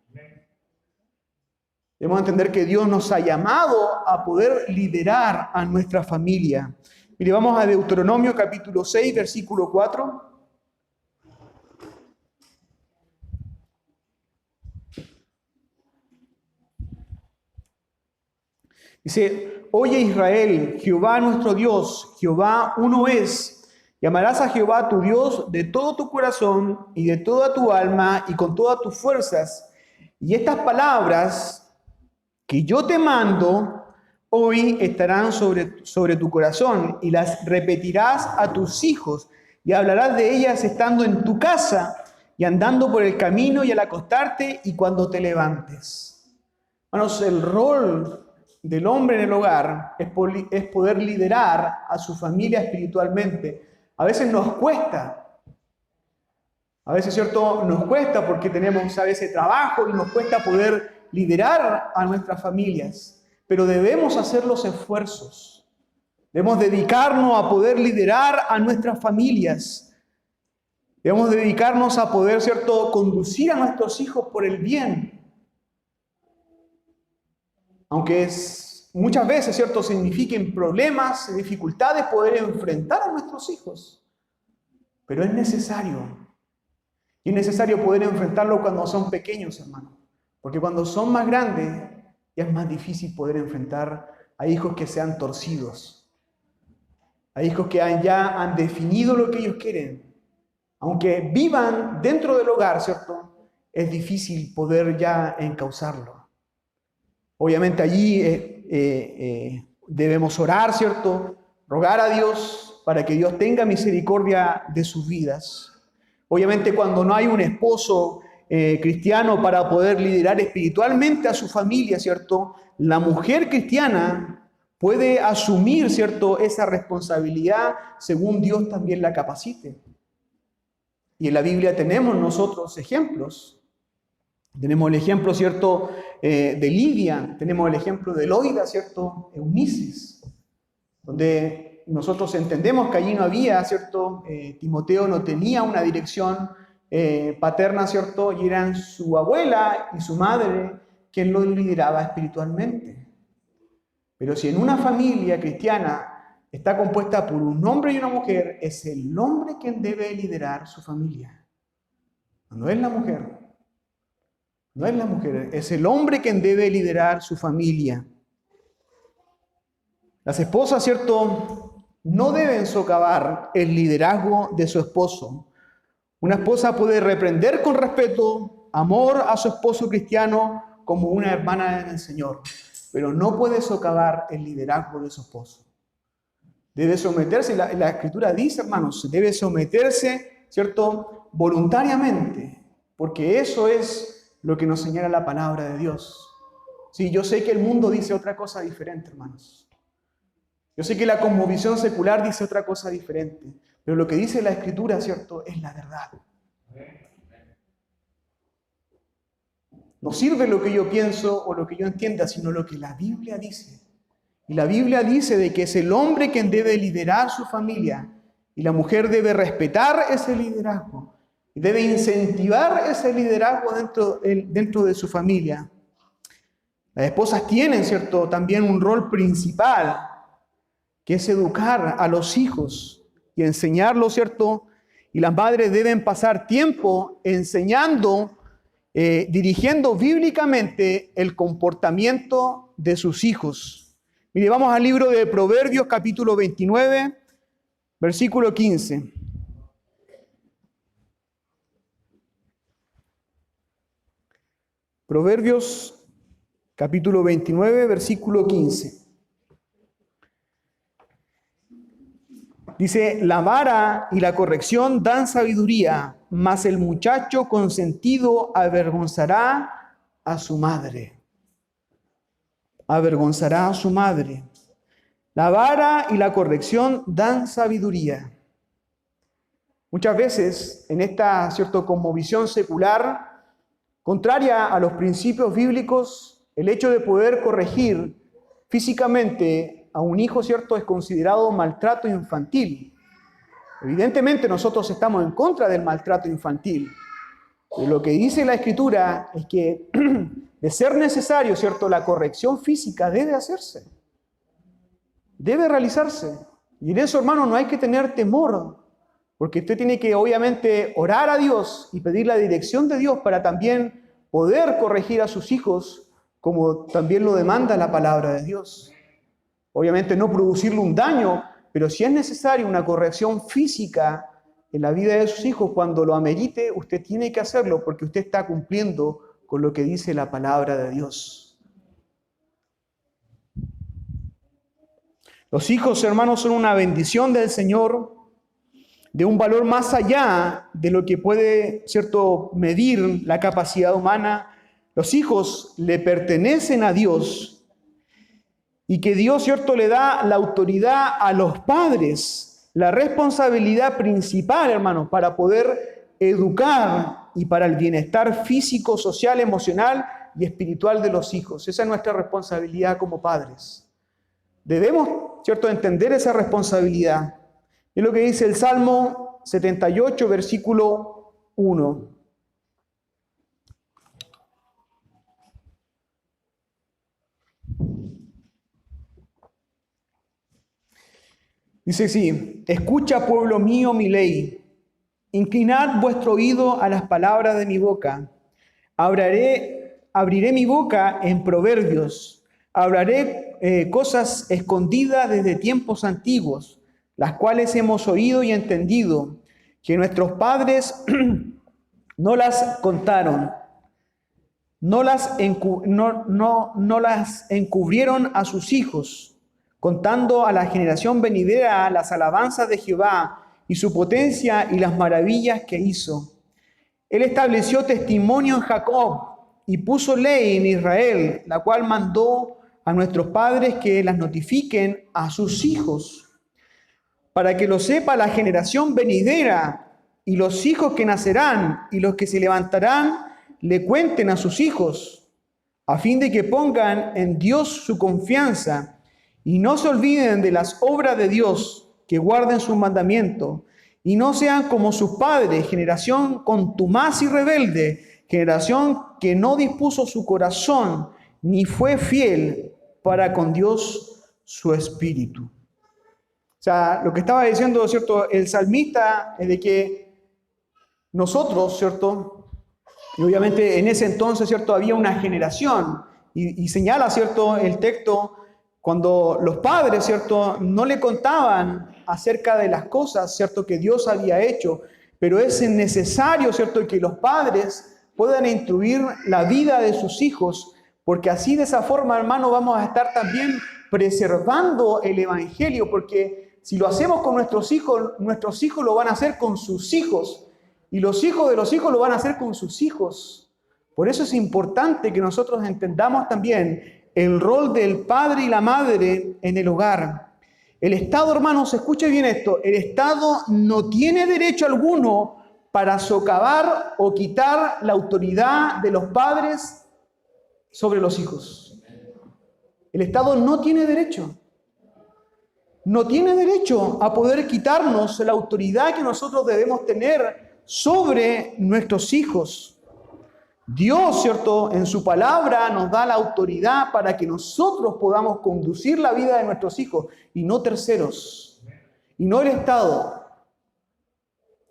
Debemos entender que Dios nos ha llamado a poder liderar a nuestra familia. Mire, vamos a Deuteronomio capítulo 6, versículo 4. Dice, oye Israel, Jehová nuestro Dios, Jehová uno es. Y amarás a Jehová tu Dios de todo tu corazón y de toda tu alma y con todas tus fuerzas. Y estas palabras que yo te mando hoy estarán sobre tu corazón y las repetirás a tus hijos y hablarás de ellas estando en tu casa y andando por el camino y al acostarte y cuando te levantes. Hermanos, el rol del hombre en el hogar es poder liderar a su familia espiritualmente. A veces nos cuesta. A veces, ¿cierto?, nos cuesta porque tenemos a veces trabajo y nos cuesta poder liderar a nuestras familias. Pero debemos hacer los esfuerzos. Debemos dedicarnos a poder liderar a nuestras familias. Debemos dedicarnos a poder, ¿cierto?, conducir a nuestros hijos por el bien. Aunque muchas veces, ¿cierto?, signifiquen problemas, dificultades, poder enfrentar a nuestros hijos. Pero es necesario. Y es necesario poder enfrentarlo cuando son pequeños, hermano. Porque cuando son más grandes, ya es más difícil poder enfrentar a hijos que sean torcidos. A hijos que ya han definido lo que ellos quieren. Aunque vivan dentro del hogar, ¿cierto?, es difícil poder ya encauzarlo. Obviamente allí debemos orar, ¿cierto? Rogar a Dios para que Dios tenga misericordia de sus vidas. Obviamente cuando no hay un esposo cristiano para poder liderar espiritualmente a su familia, ¿cierto?, la mujer cristiana puede asumir, ¿cierto?, esa responsabilidad según Dios también la capacite. Y en la Biblia tenemos nosotros ejemplos. Tenemos el ejemplo, ¿cierto?, de Lidia, tenemos el ejemplo de Loida, ¿cierto? Eunices, donde nosotros entendemos que allí no había, ¿cierto? Timoteo no tenía una dirección paterna, ¿cierto? Y eran su abuela y su madre quien lo lideraba espiritualmente. Pero si en una familia cristiana está compuesta por un hombre y una mujer, es el hombre quien debe liderar su familia. No es la mujer. No es la mujer, es el hombre quien debe liderar su familia. Las esposas, ¿cierto?, no deben socavar el liderazgo de su esposo. Una esposa puede reprender con respeto, amor a su esposo cristiano como una hermana en el Señor, pero no puede socavar el liderazgo de su esposo. Debe someterse, la Escritura dice, hermanos, debe someterse, ¿cierto?, voluntariamente, porque eso es lo que nos señala la palabra de Dios. Sí, yo sé que el mundo dice otra cosa diferente, hermanos. Yo sé que la cosmovisión secular dice otra cosa diferente, pero lo que dice la Escritura, ¿cierto?, es la verdad. No sirve lo que yo pienso o lo que yo entienda, sino lo que la Biblia dice. Y la Biblia dice de que es el hombre quien debe liderar su familia y la mujer debe respetar ese liderazgo. Debe incentivar ese liderazgo dentro de su familia. Las esposas tienen, ¿cierto?, también un rol principal, que es educar a los hijos y enseñarlos, ¿cierto? Y las madres deben pasar tiempo enseñando, dirigiendo bíblicamente el comportamiento de sus hijos. Mire, vamos al libro de Proverbios, capítulo 29, versículo 15. Proverbios capítulo 29, versículo 15. Dice, la vara y la corrección dan sabiduría, mas el muchacho consentido avergonzará a su madre. Avergonzará a su madre. La vara y la corrección dan sabiduría. Muchas veces en esta, ¿cierto?, cosmovisión secular, contraria a los principios bíblicos, el hecho de poder corregir físicamente a un hijo, ¿cierto?, es considerado maltrato infantil. Evidentemente nosotros estamos en contra del maltrato infantil. Pero lo que dice la Escritura es que de ser necesario, ¿cierto?, la corrección física debe hacerse. Debe realizarse. Y en eso, hermano, no hay que tener temor, porque usted tiene que, obviamente, orar a Dios y pedir la dirección de Dios para también poder corregir a sus hijos, como también lo demanda la palabra de Dios. Obviamente no producirle un daño, pero si es necesario una corrección física en la vida de sus hijos, cuando lo amerite, usted tiene que hacerlo, porque usted está cumpliendo con lo que dice la palabra de Dios. Los hijos, hermanos, son una bendición del Señor, de un valor más allá de lo que puede, ¿cierto?, medir la capacidad humana. Los hijos le pertenecen a Dios y que Dios, ¿cierto?, le da la autoridad a los padres, la responsabilidad principal, hermanos, para poder educar y para el bienestar físico, social, emocional y espiritual de los hijos. Esa es nuestra responsabilidad como padres. Debemos, ¿cierto?, entender esa responsabilidad. Es lo que dice el Salmo 78, versículo 1. Dice así, escucha, pueblo mío, mi ley. Inclinad vuestro oído a las palabras de mi boca. Abriré mi boca en proverbios. Hablaré cosas escondidas desde tiempos antiguos, las cuales hemos oído y entendido, que nuestros padres no las contaron, no las encubrieron a sus hijos, contando a la generación venidera las alabanzas de Jehová y su potencia y las maravillas que hizo. Él estableció testimonio en Jacob y puso ley en Israel, la cual mandó a nuestros padres que las notifiquen a sus hijos, para que lo sepa la generación venidera y los hijos que nacerán y los que se levantarán le cuenten a sus hijos, a fin de que pongan en Dios su confianza y no se olviden de las obras de Dios, que guarden sus mandamientos y no sean como sus padres, generación contumaz y rebelde, generación que no dispuso su corazón ni fue fiel para con Dios su espíritu. O sea, lo que estaba diciendo, ¿cierto?, el salmista es de que nosotros, ¿cierto?, y obviamente en ese entonces, ¿cierto?, había una generación y señala, ¿cierto?, el texto cuando los padres, ¿cierto?, no le contaban acerca de las cosas, ¿cierto?, que Dios había hecho, pero es necesario, ¿cierto?, que los padres puedan instruir la vida de sus hijos, porque así de esa forma, hermano, vamos a estar también preservando el evangelio, porque si lo hacemos con nuestros hijos lo van a hacer con sus hijos, y los hijos de los hijos lo van a hacer con sus hijos. Por eso es importante que nosotros entendamos también el rol del padre y la madre en el hogar. El Estado, hermanos, escuche bien esto, el Estado no tiene derecho alguno para socavar o quitar la autoridad de los padres sobre los hijos. El Estado no tiene derecho. No tiene derecho a poder quitarnos la autoridad que nosotros debemos tener sobre nuestros hijos. Dios, ¿cierto?, en su palabra nos da la autoridad para que nosotros podamos conducir la vida de nuestros hijos y no terceros, y no el Estado,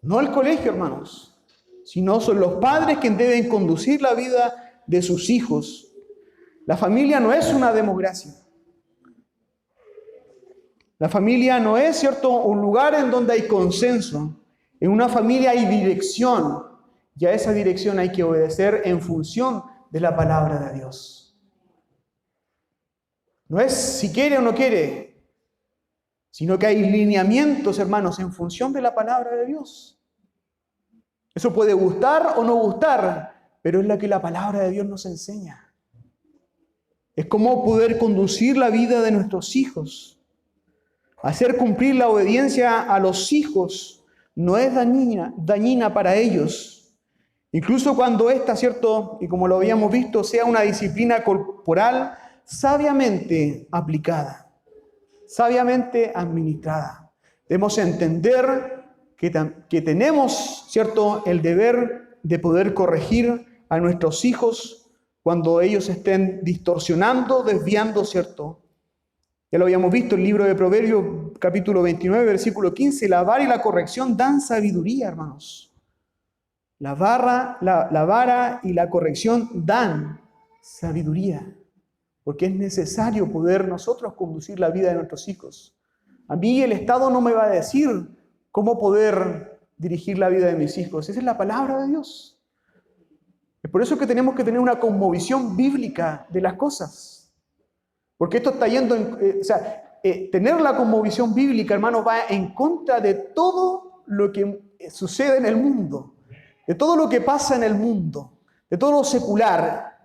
no el colegio, hermanos, sino son los padres quienes deben conducir la vida de sus hijos. La familia no es una democracia. La familia no es, ¿cierto?, un lugar en donde hay consenso. En una familia hay dirección. Y a esa dirección hay que obedecer en función de la palabra de Dios. No es si quiere o no quiere, sino que hay lineamientos, hermanos, en función de la palabra de Dios. Eso puede gustar o no gustar, pero es lo que la palabra de Dios nos enseña. Es cómo poder conducir la vida de nuestros hijos. Hacer cumplir la obediencia a los hijos no es dañina para ellos. Incluso cuando esta, ¿cierto?, y como lo habíamos visto, sea una disciplina corporal sabiamente aplicada, sabiamente administrada. Debemos entender que tenemos, ¿cierto?, el deber de poder corregir a nuestros hijos cuando ellos estén distorsionando, desviando, ¿cierto? Ya lo habíamos visto en el libro de Proverbios, capítulo 29, versículo 15, la vara y la corrección dan sabiduría, hermanos. La vara y la corrección dan sabiduría, porque es necesario poder nosotros conducir la vida de nuestros hijos. A mí el Estado no me va a decir cómo poder dirigir la vida de mis hijos. Esa es la palabra de Dios. Es por eso que tenemos que tener una cosmovisión bíblica de las cosas. Porque esto está yendo, tener la cosmovisión bíblica, hermano, va en contra de todo lo que sucede en el mundo. De todo lo que pasa en el mundo, de todo lo secular,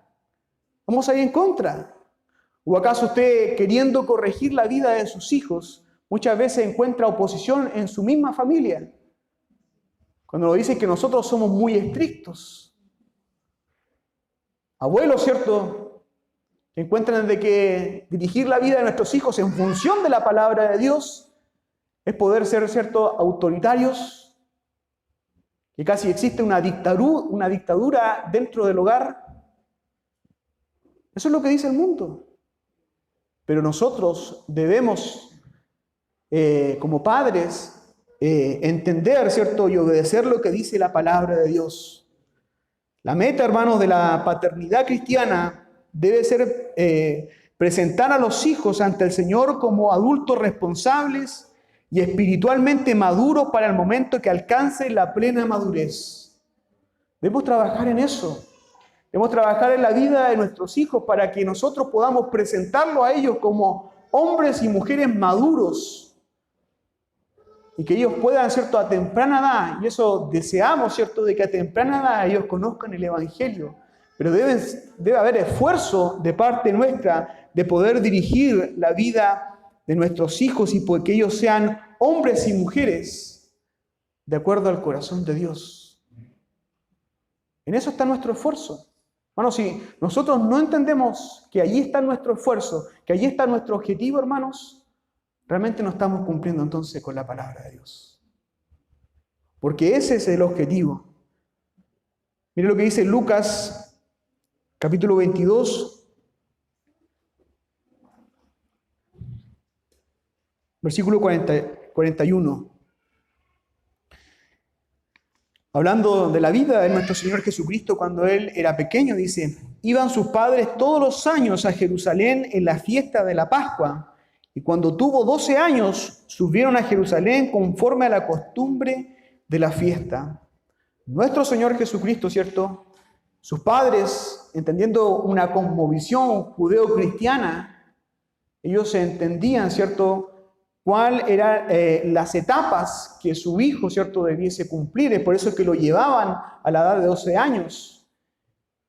vamos a ir en contra. ¿O acaso usted, queriendo corregir la vida de sus hijos, muchas veces encuentra oposición en su misma familia? Cuando nos dicen que nosotros somos muy estrictos. Abuelos, ¿cierto?, que encuentran de que dirigir la vida de nuestros hijos en función de la palabra de Dios es poder ser, ¿cierto?, autoritarios, que casi existe una dictadura dentro del hogar. Eso es lo que dice el mundo. Pero nosotros debemos, como padres, entender, ¿cierto?, y obedecer lo que dice la palabra de Dios. La meta, hermanos, de la paternidad cristiana debe ser presentar a los hijos ante el Señor como adultos responsables y espiritualmente maduros para el momento que alcance la plena madurez. Debemos trabajar en eso. Debemos trabajar en la vida de nuestros hijos para que nosotros podamos presentarlo a ellos como hombres y mujeres maduros y que ellos puedan, ¿cierto?, a temprana edad, y eso deseamos, ¿cierto?, de que a temprana edad ellos conozcan el Evangelio, pero debe haber esfuerzo de parte nuestra de poder dirigir la vida de nuestros hijos y porque ellos sean hombres y mujeres de acuerdo al corazón de Dios. En eso está nuestro esfuerzo. Hermanos, si nosotros no entendemos que allí está nuestro esfuerzo, que allí está nuestro objetivo, hermanos, realmente no estamos cumpliendo entonces con la palabra de Dios. Porque ese es el objetivo. Mire lo que dice Lucas, capítulo 22, versículo 41. Hablando de la vida de nuestro Señor Jesucristo cuando Él era pequeño, dice, iban sus padres todos los años a Jerusalén en la fiesta de la Pascua, y cuando tuvo 12 años, subieron a Jerusalén conforme a la costumbre de la fiesta. Nuestro Señor Jesucristo, ¿cierto? Sus padres, entendiendo una cosmovisión judeo-cristiana, ellos entendían, ¿cierto?, cuál eran las etapas que su hijo, ¿cierto?, debiese cumplir. Es por eso que lo llevaban a la edad de 12 años.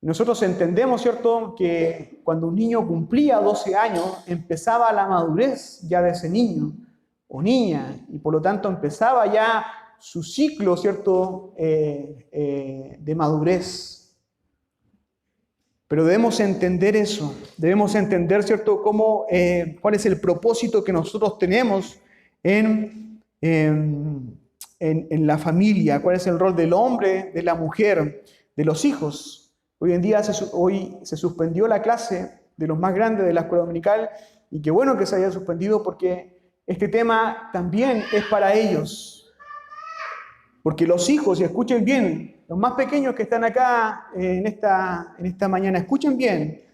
Nosotros entendemos, ¿cierto?, que cuando un niño cumplía 12 años, empezaba la madurez ya de ese niño o niña, y por lo tanto empezaba ya su ciclo, ¿cierto?, de madurez. Pero debemos entender eso, debemos entender, ¿cierto?, cuál es el propósito que nosotros tenemos en la familia, cuál es el rol del hombre, de la mujer, de los hijos. Hoy en día hoy se suspendió la clase de los más grandes de la escuela dominical, y qué bueno que se haya suspendido porque este tema también es para ellos. Porque los hijos, y escuchen bien, los más pequeños que están acá en esta mañana, escuchen bien,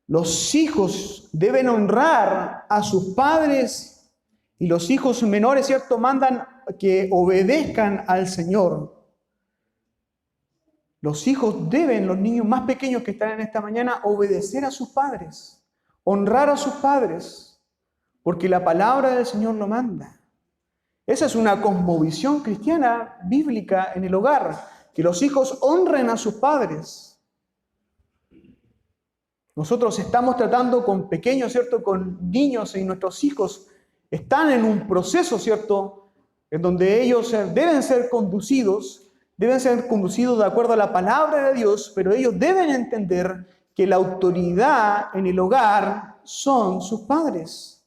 los hijos deben honrar a sus padres y los hijos menores, ¿cierto?, mandan que obedezcan al Señor. Los hijos deben, los niños más pequeños que están en esta mañana, obedecer a sus padres, honrar a sus padres, porque la palabra del Señor lo manda. Esa es una cosmovisión cristiana bíblica en el hogar, que los hijos honren a sus padres. Nosotros estamos tratando con pequeños, ¿cierto?, con niños, y nuestros hijos están en un proceso, ¿cierto?, en donde ellos deben ser conducidos de acuerdo a la palabra de Dios, pero ellos deben entender que la autoridad en el hogar son sus padres.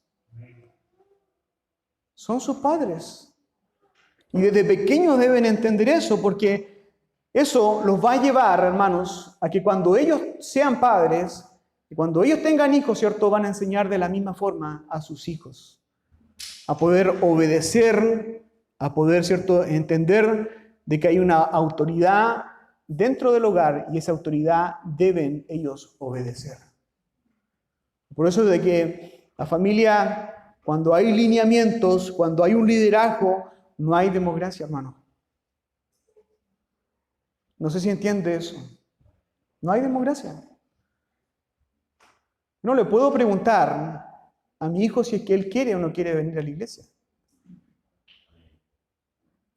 Son sus padres. Y desde pequeños deben entender eso, porque eso los va a llevar, hermanos, a que cuando ellos sean padres, y cuando ellos tengan hijos, ¿cierto?, van a enseñar de la misma forma a sus hijos. A poder obedecer, a poder, ¿cierto?, entender de que hay una autoridad dentro del hogar y esa autoridad deben ellos obedecer. Por eso de que la familia, cuando hay lineamientos, cuando hay un liderazgo, no hay democracia, hermano. No sé si entiende eso. No hay democracia. No le puedo preguntar a mi hijo si es que él quiere o no quiere venir a la iglesia.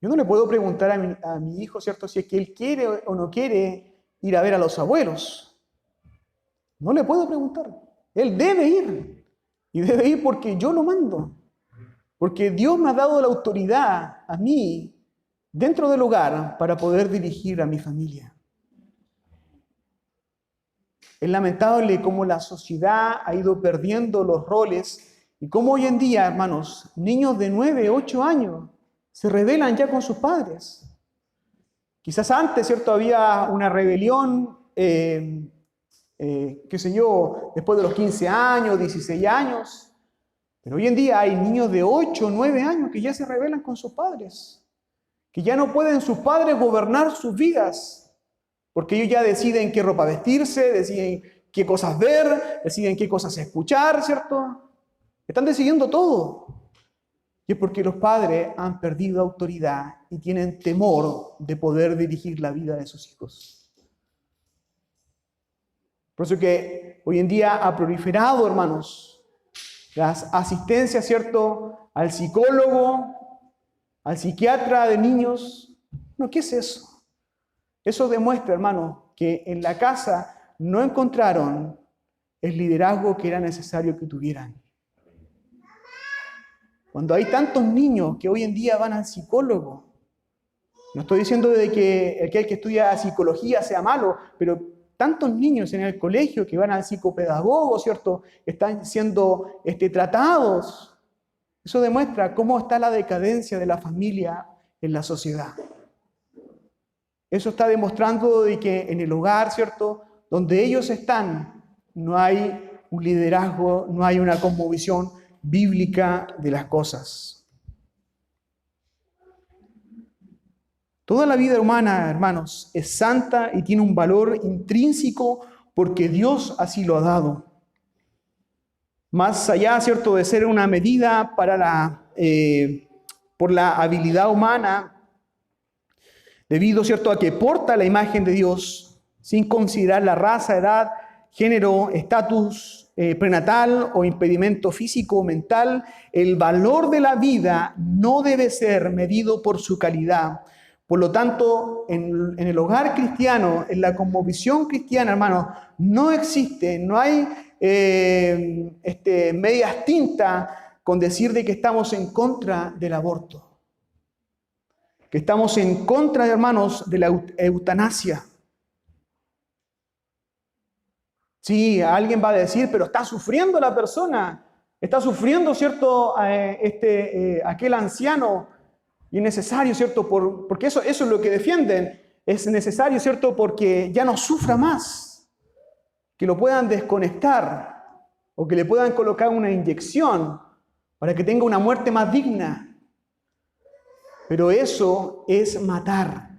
Yo no le puedo preguntar a mi hijo, ¿cierto?, si es que él quiere o no quiere ir a ver a los abuelos. No le puedo preguntar. Él debe ir. Y debe ir porque yo lo mando. Porque Dios me ha dado la autoridad a mí dentro del hogar para poder dirigir a mi familia. Es lamentable cómo la sociedad ha ido perdiendo los roles y cómo hoy en día, hermanos, niños de 9, 8 años se rebelan ya con sus padres. Quizás antes, ¿cierto?, había una rebelión, qué sé yo, después de los 15 años, 16 años. Pero hoy en día hay niños de 8, 9 años que ya se rebelan con sus padres, que ya no pueden sus padres gobernar sus vidas, porque ellos ya deciden qué ropa vestirse, deciden qué cosas ver, deciden qué cosas escuchar, ¿cierto? Están decidiendo todo. Y es porque los padres han perdido autoridad y tienen temor de poder dirigir la vida de sus hijos. Por eso que hoy en día ha proliferado, hermanos, las asistencias, ¿cierto?, al psicólogo, al psiquiatra de niños. No, ¿qué es eso? Eso demuestra, hermano, que en la casa no encontraron el liderazgo que era necesario que tuvieran. Cuando hay tantos niños que hoy en día van al psicólogo, no estoy diciendo de que aquel que estudia psicología sea malo, pero tantos niños en el colegio que van al psicopedagogo, ¿cierto? Están siendo tratados. Eso demuestra cómo está la decadencia de la familia en la sociedad. Eso está demostrando de que en el hogar, ¿cierto?, donde ellos están, no hay un liderazgo, no hay una cosmovisión bíblica de las cosas. Toda la vida humana, hermanos, es santa y tiene un valor intrínseco porque Dios así lo ha dado. Más allá, ¿cierto?, de ser una medida para por la habilidad humana, debido, ¿cierto?, a que porta la imagen de Dios, sin considerar la raza, edad, género, estatus prenatal o impedimento físico o mental, el valor de la vida no debe ser medido por su calidad. Por lo tanto, en el hogar cristiano, en la cosmovisión cristiana, hermanos, no existe, no hay medias tintas con decir de que estamos en contra del aborto. Que estamos en contra, hermanos, de la eutanasia. Sí, alguien va a decir, pero está sufriendo la persona, está sufriendo, ¿cierto?, aquel anciano, y es necesario, ¿cierto?, porque eso es lo que defienden, es necesario, ¿cierto?, porque ya no sufra más, que lo puedan desconectar, o que le puedan colocar una inyección, para que tenga una muerte más digna. Pero eso es matar.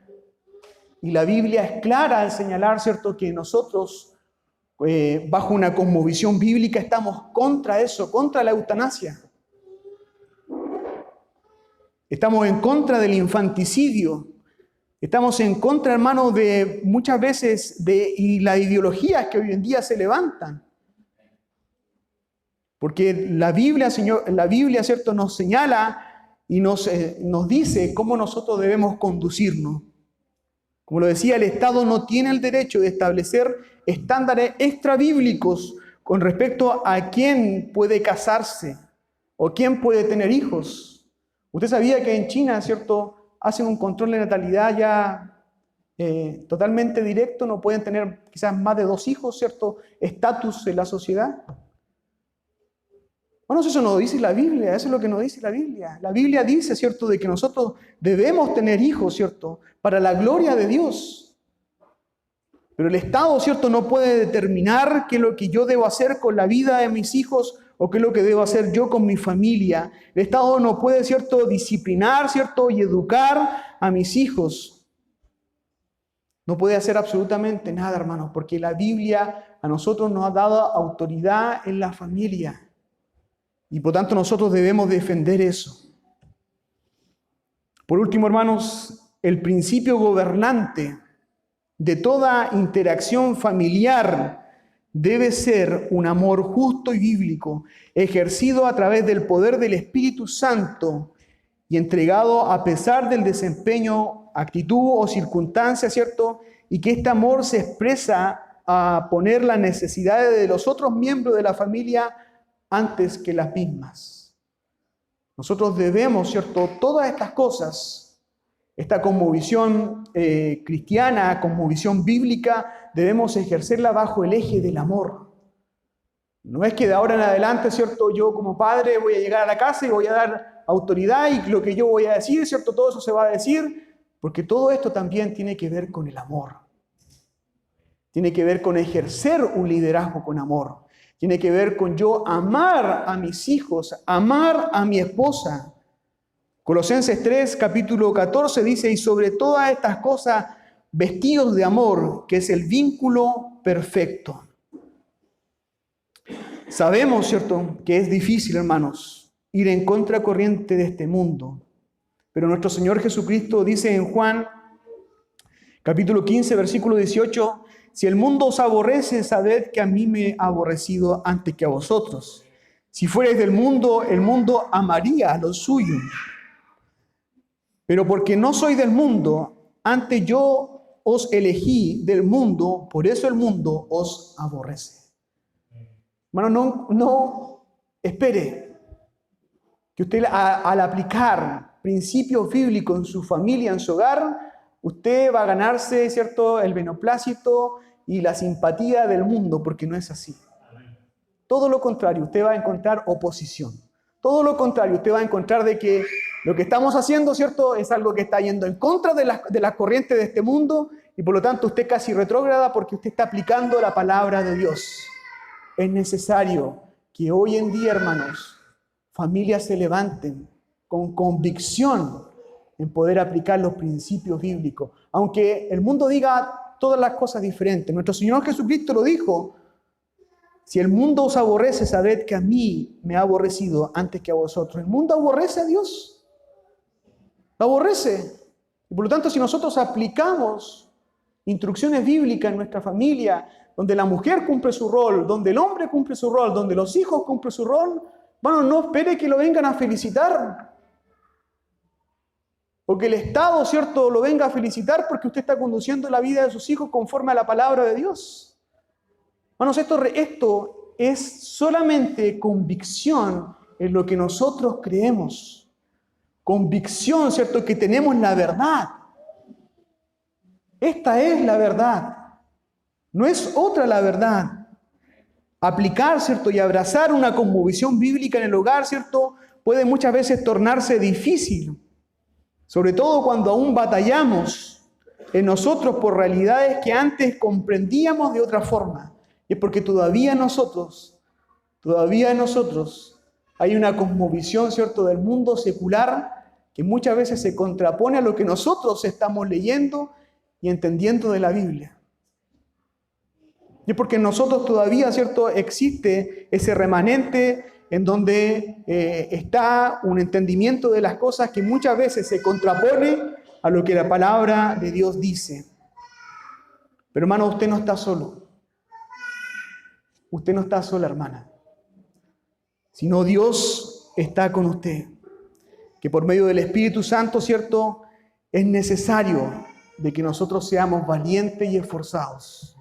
Y la Biblia es clara al señalar, ¿cierto?, que nosotros, bajo una cosmovisión bíblica, estamos contra eso, contra la eutanasia. Estamos en contra del infanticidio. Estamos en contra, hermanos, de muchas veces y las ideologías que hoy en día se levantan. Porque la Biblia, ¿cierto?, nos señala y nos dice cómo nosotros debemos conducirnos. Como lo decía, el Estado no tiene el derecho de establecer estándares extrabíblicos con respecto a quién puede casarse o quién puede tener hijos. Usted sabía que en China, ¿cierto?, hacen un control de natalidad ya totalmente directo, no pueden tener quizás más de 2 hijos, ¿cierto?, estatus en la sociedad. Bueno, eso no dice la Biblia, eso es lo que nos dice la Biblia. La Biblia dice, ¿cierto?, de que nosotros debemos tener hijos, ¿cierto?, para la gloria de Dios. Pero el Estado, ¿cierto?, no puede determinar qué es lo que yo debo hacer con la vida de mis hijos o qué es lo que debo hacer yo con mi familia. El Estado no puede, ¿cierto?, disciplinar, ¿cierto?, y educar a mis hijos. No puede hacer absolutamente nada, hermanos, porque la Biblia a nosotros nos ha dado autoridad en la familia. Y por tanto nosotros debemos defender eso. Por último, hermanos, el principio gobernante de toda interacción familiar debe ser un amor justo y bíblico, ejercido a través del poder del Espíritu Santo y entregado a pesar del desempeño, actitud o circunstancia, ¿cierto? Y que este amor se expresa a poner las necesidades de los otros miembros de la familia antes que las mismas. Nosotros debemos, ¿cierto?, todas estas cosas, esta cosmovisión cristiana, cosmovisión bíblica, debemos ejercerla bajo el eje del amor. No es que de ahora en adelante, ¿cierto?, yo como padre voy a llegar a la casa y voy a dar autoridad y lo que yo voy a decir, ¿cierto?, todo eso se va a decir, porque todo esto también tiene que ver con el amor. Tiene que ver con ejercer un liderazgo con amor. Tiene que ver con yo amar a mis hijos, amar a mi esposa. Colosenses 3, capítulo 14 dice, y sobre todas estas cosas, vestidos de amor, que es el vínculo perfecto. Sabemos, ¿cierto?, que es difícil, hermanos, ir en contracorriente de este mundo. Pero nuestro Señor Jesucristo dice en Juan, capítulo 15, versículo 18, si el mundo os aborrece, sabed que a mí me ha aborrecido antes que a vosotros. Si fuerais del mundo, el mundo amaría a lo suyo. Pero porque no soy del mundo, antes yo os elegí del mundo, por eso el mundo os aborrece. Hermano, no espere que usted al aplicar principios bíblicos en su familia, en su hogar, usted va a ganarse, ¿cierto?, el beneplácito y la simpatía del mundo, porque no es así. Todo lo contrario, usted va a encontrar oposición. Todo lo contrario, usted va a encontrar de que lo que estamos haciendo, ¿cierto?, es algo que está yendo en contra de las corrientes de este mundo y por lo tanto usted casi retrógrada porque usted está aplicando la palabra de Dios. Es necesario que hoy en día, hermanos, familias se levanten con convicción en poder aplicar los principios bíblicos. Aunque el mundo diga todas las cosas diferentes, nuestro Señor Jesucristo lo dijo: si el mundo os aborrece, sabed que a mí me ha aborrecido antes que a vosotros. El mundo aborrece a Dios. Lo aborrece. Y por lo tanto, si nosotros aplicamos instrucciones bíblicas en nuestra familia, donde la mujer cumple su rol, donde el hombre cumple su rol, donde los hijos cumplen su rol, bueno, no espere que lo vengan a felicitar. O que el Estado, ¿cierto?, lo venga a felicitar porque usted está conduciendo la vida de sus hijos conforme a la palabra de Dios. Hermanos, esto es solamente convicción en lo que nosotros creemos. Convicción, ¿cierto?, que tenemos la verdad. Esta es la verdad. No es otra la verdad. Aplicar, ¿cierto?, y abrazar una cosmovisión bíblica en el hogar, ¿cierto?, puede muchas veces tornarse difícil. Sobre todo cuando aún batallamos en nosotros por realidades que antes comprendíamos de otra forma. Y es porque todavía en nosotros hay una cosmovisión, ¿cierto?, del mundo secular que muchas veces se contrapone a lo que nosotros estamos leyendo y entendiendo de la Biblia. Y es porque en nosotros todavía, ¿cierto?, existe ese remanente en donde está un entendimiento de las cosas que muchas veces se contrapone a lo que la palabra de Dios dice. Pero hermano, usted no está solo. Usted no está sola, hermana. Sino Dios está con usted. Que por medio del Espíritu Santo, ¿cierto?, es necesario de que nosotros seamos valientes y esforzados.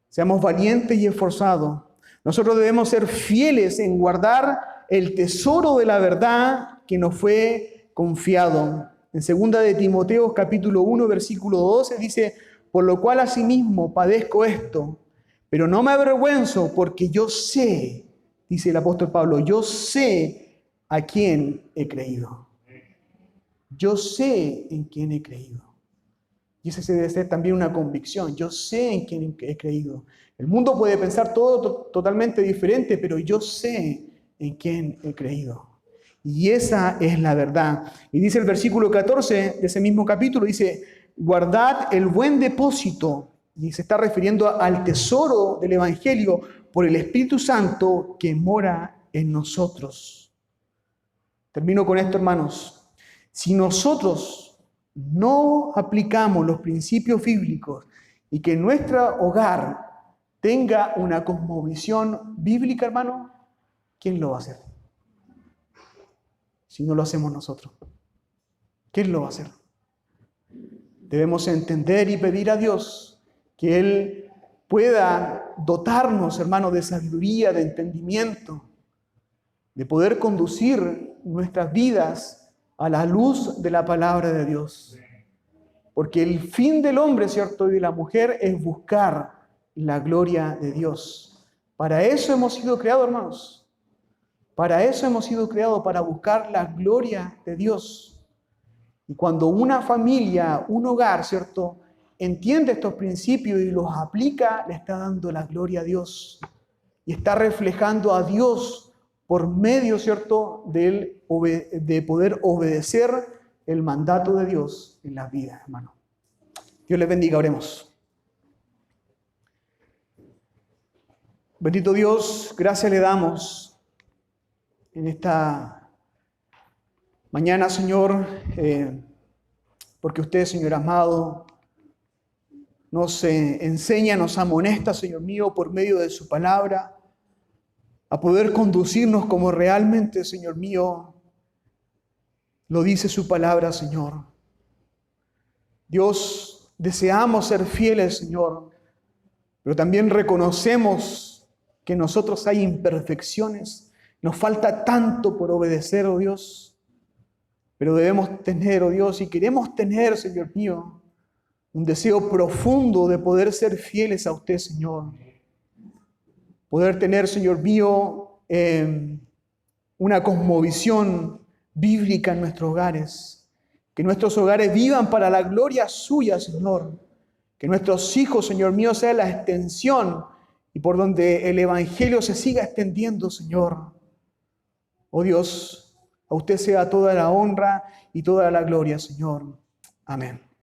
Seamos valientes y esforzados. Nosotros debemos ser fieles en guardar el tesoro de la verdad que nos fue confiado. En 2 de Timoteo, capítulo 1, versículo 12, dice: por lo cual asimismo padezco esto, pero no me avergüenzo, porque yo sé, dice el apóstol Pablo, yo sé a quién he creído. Yo sé en quién he creído. Y esa debe ser también una convicción. Yo sé en quién he creído. El mundo puede pensar todo totalmente diferente, pero yo sé en quién he creído. Y esa es la verdad. Y dice el versículo 14 de ese mismo capítulo, dice: guardad el buen depósito. Y se está refiriendo al tesoro del Evangelio por el Espíritu Santo que mora en nosotros. Termino con esto, hermanos. Si nosotros no aplicamos los principios bíblicos y que nuestro hogar tenga una cosmovisión bíblica, hermano, ¿quién lo va a hacer? Si no lo hacemos nosotros, ¿quién lo va a hacer? Debemos entender y pedir a Dios que Él pueda dotarnos, hermano, de sabiduría, de entendimiento, de poder conducir nuestras vidas a la luz de la palabra de Dios. Porque el fin del hombre, ¿cierto?, y de la mujer es buscar la gloria de Dios. Para eso hemos sido creados, hermanos. Para eso hemos sido creados, para buscar la gloria de Dios. Y cuando una familia, un hogar, ¿cierto?, entiende estos principios y los aplica, le está dando la gloria a Dios. Y está reflejando a Dios por medio, ¿cierto?, de poder obedecer el mandato de Dios en las vidas, hermano. Dios les bendiga, oremos. Bendito Dios, gracias le damos en esta mañana, Señor, porque usted, Señor amado, nos enseña, nos amonesta, Señor mío, por medio de su palabra, a poder conducirnos como realmente, Señor mío, lo dice su palabra, Señor. Dios, deseamos ser fieles, Señor, pero también reconocemos que en nosotros hay imperfecciones, nos falta tanto por obedecer, oh Dios, pero debemos tener, oh Dios, y queremos tener, Señor mío, un deseo profundo de poder ser fieles a usted, Señor. Poder tener, Señor mío, una cosmovisión bíblica en nuestros hogares. Que nuestros hogares vivan para la gloria suya, Señor. Que nuestros hijos, Señor mío, sean la extensión y por donde el Evangelio se siga extendiendo, Señor. Oh Dios, a usted sea toda la honra y toda la gloria, Señor. Amén.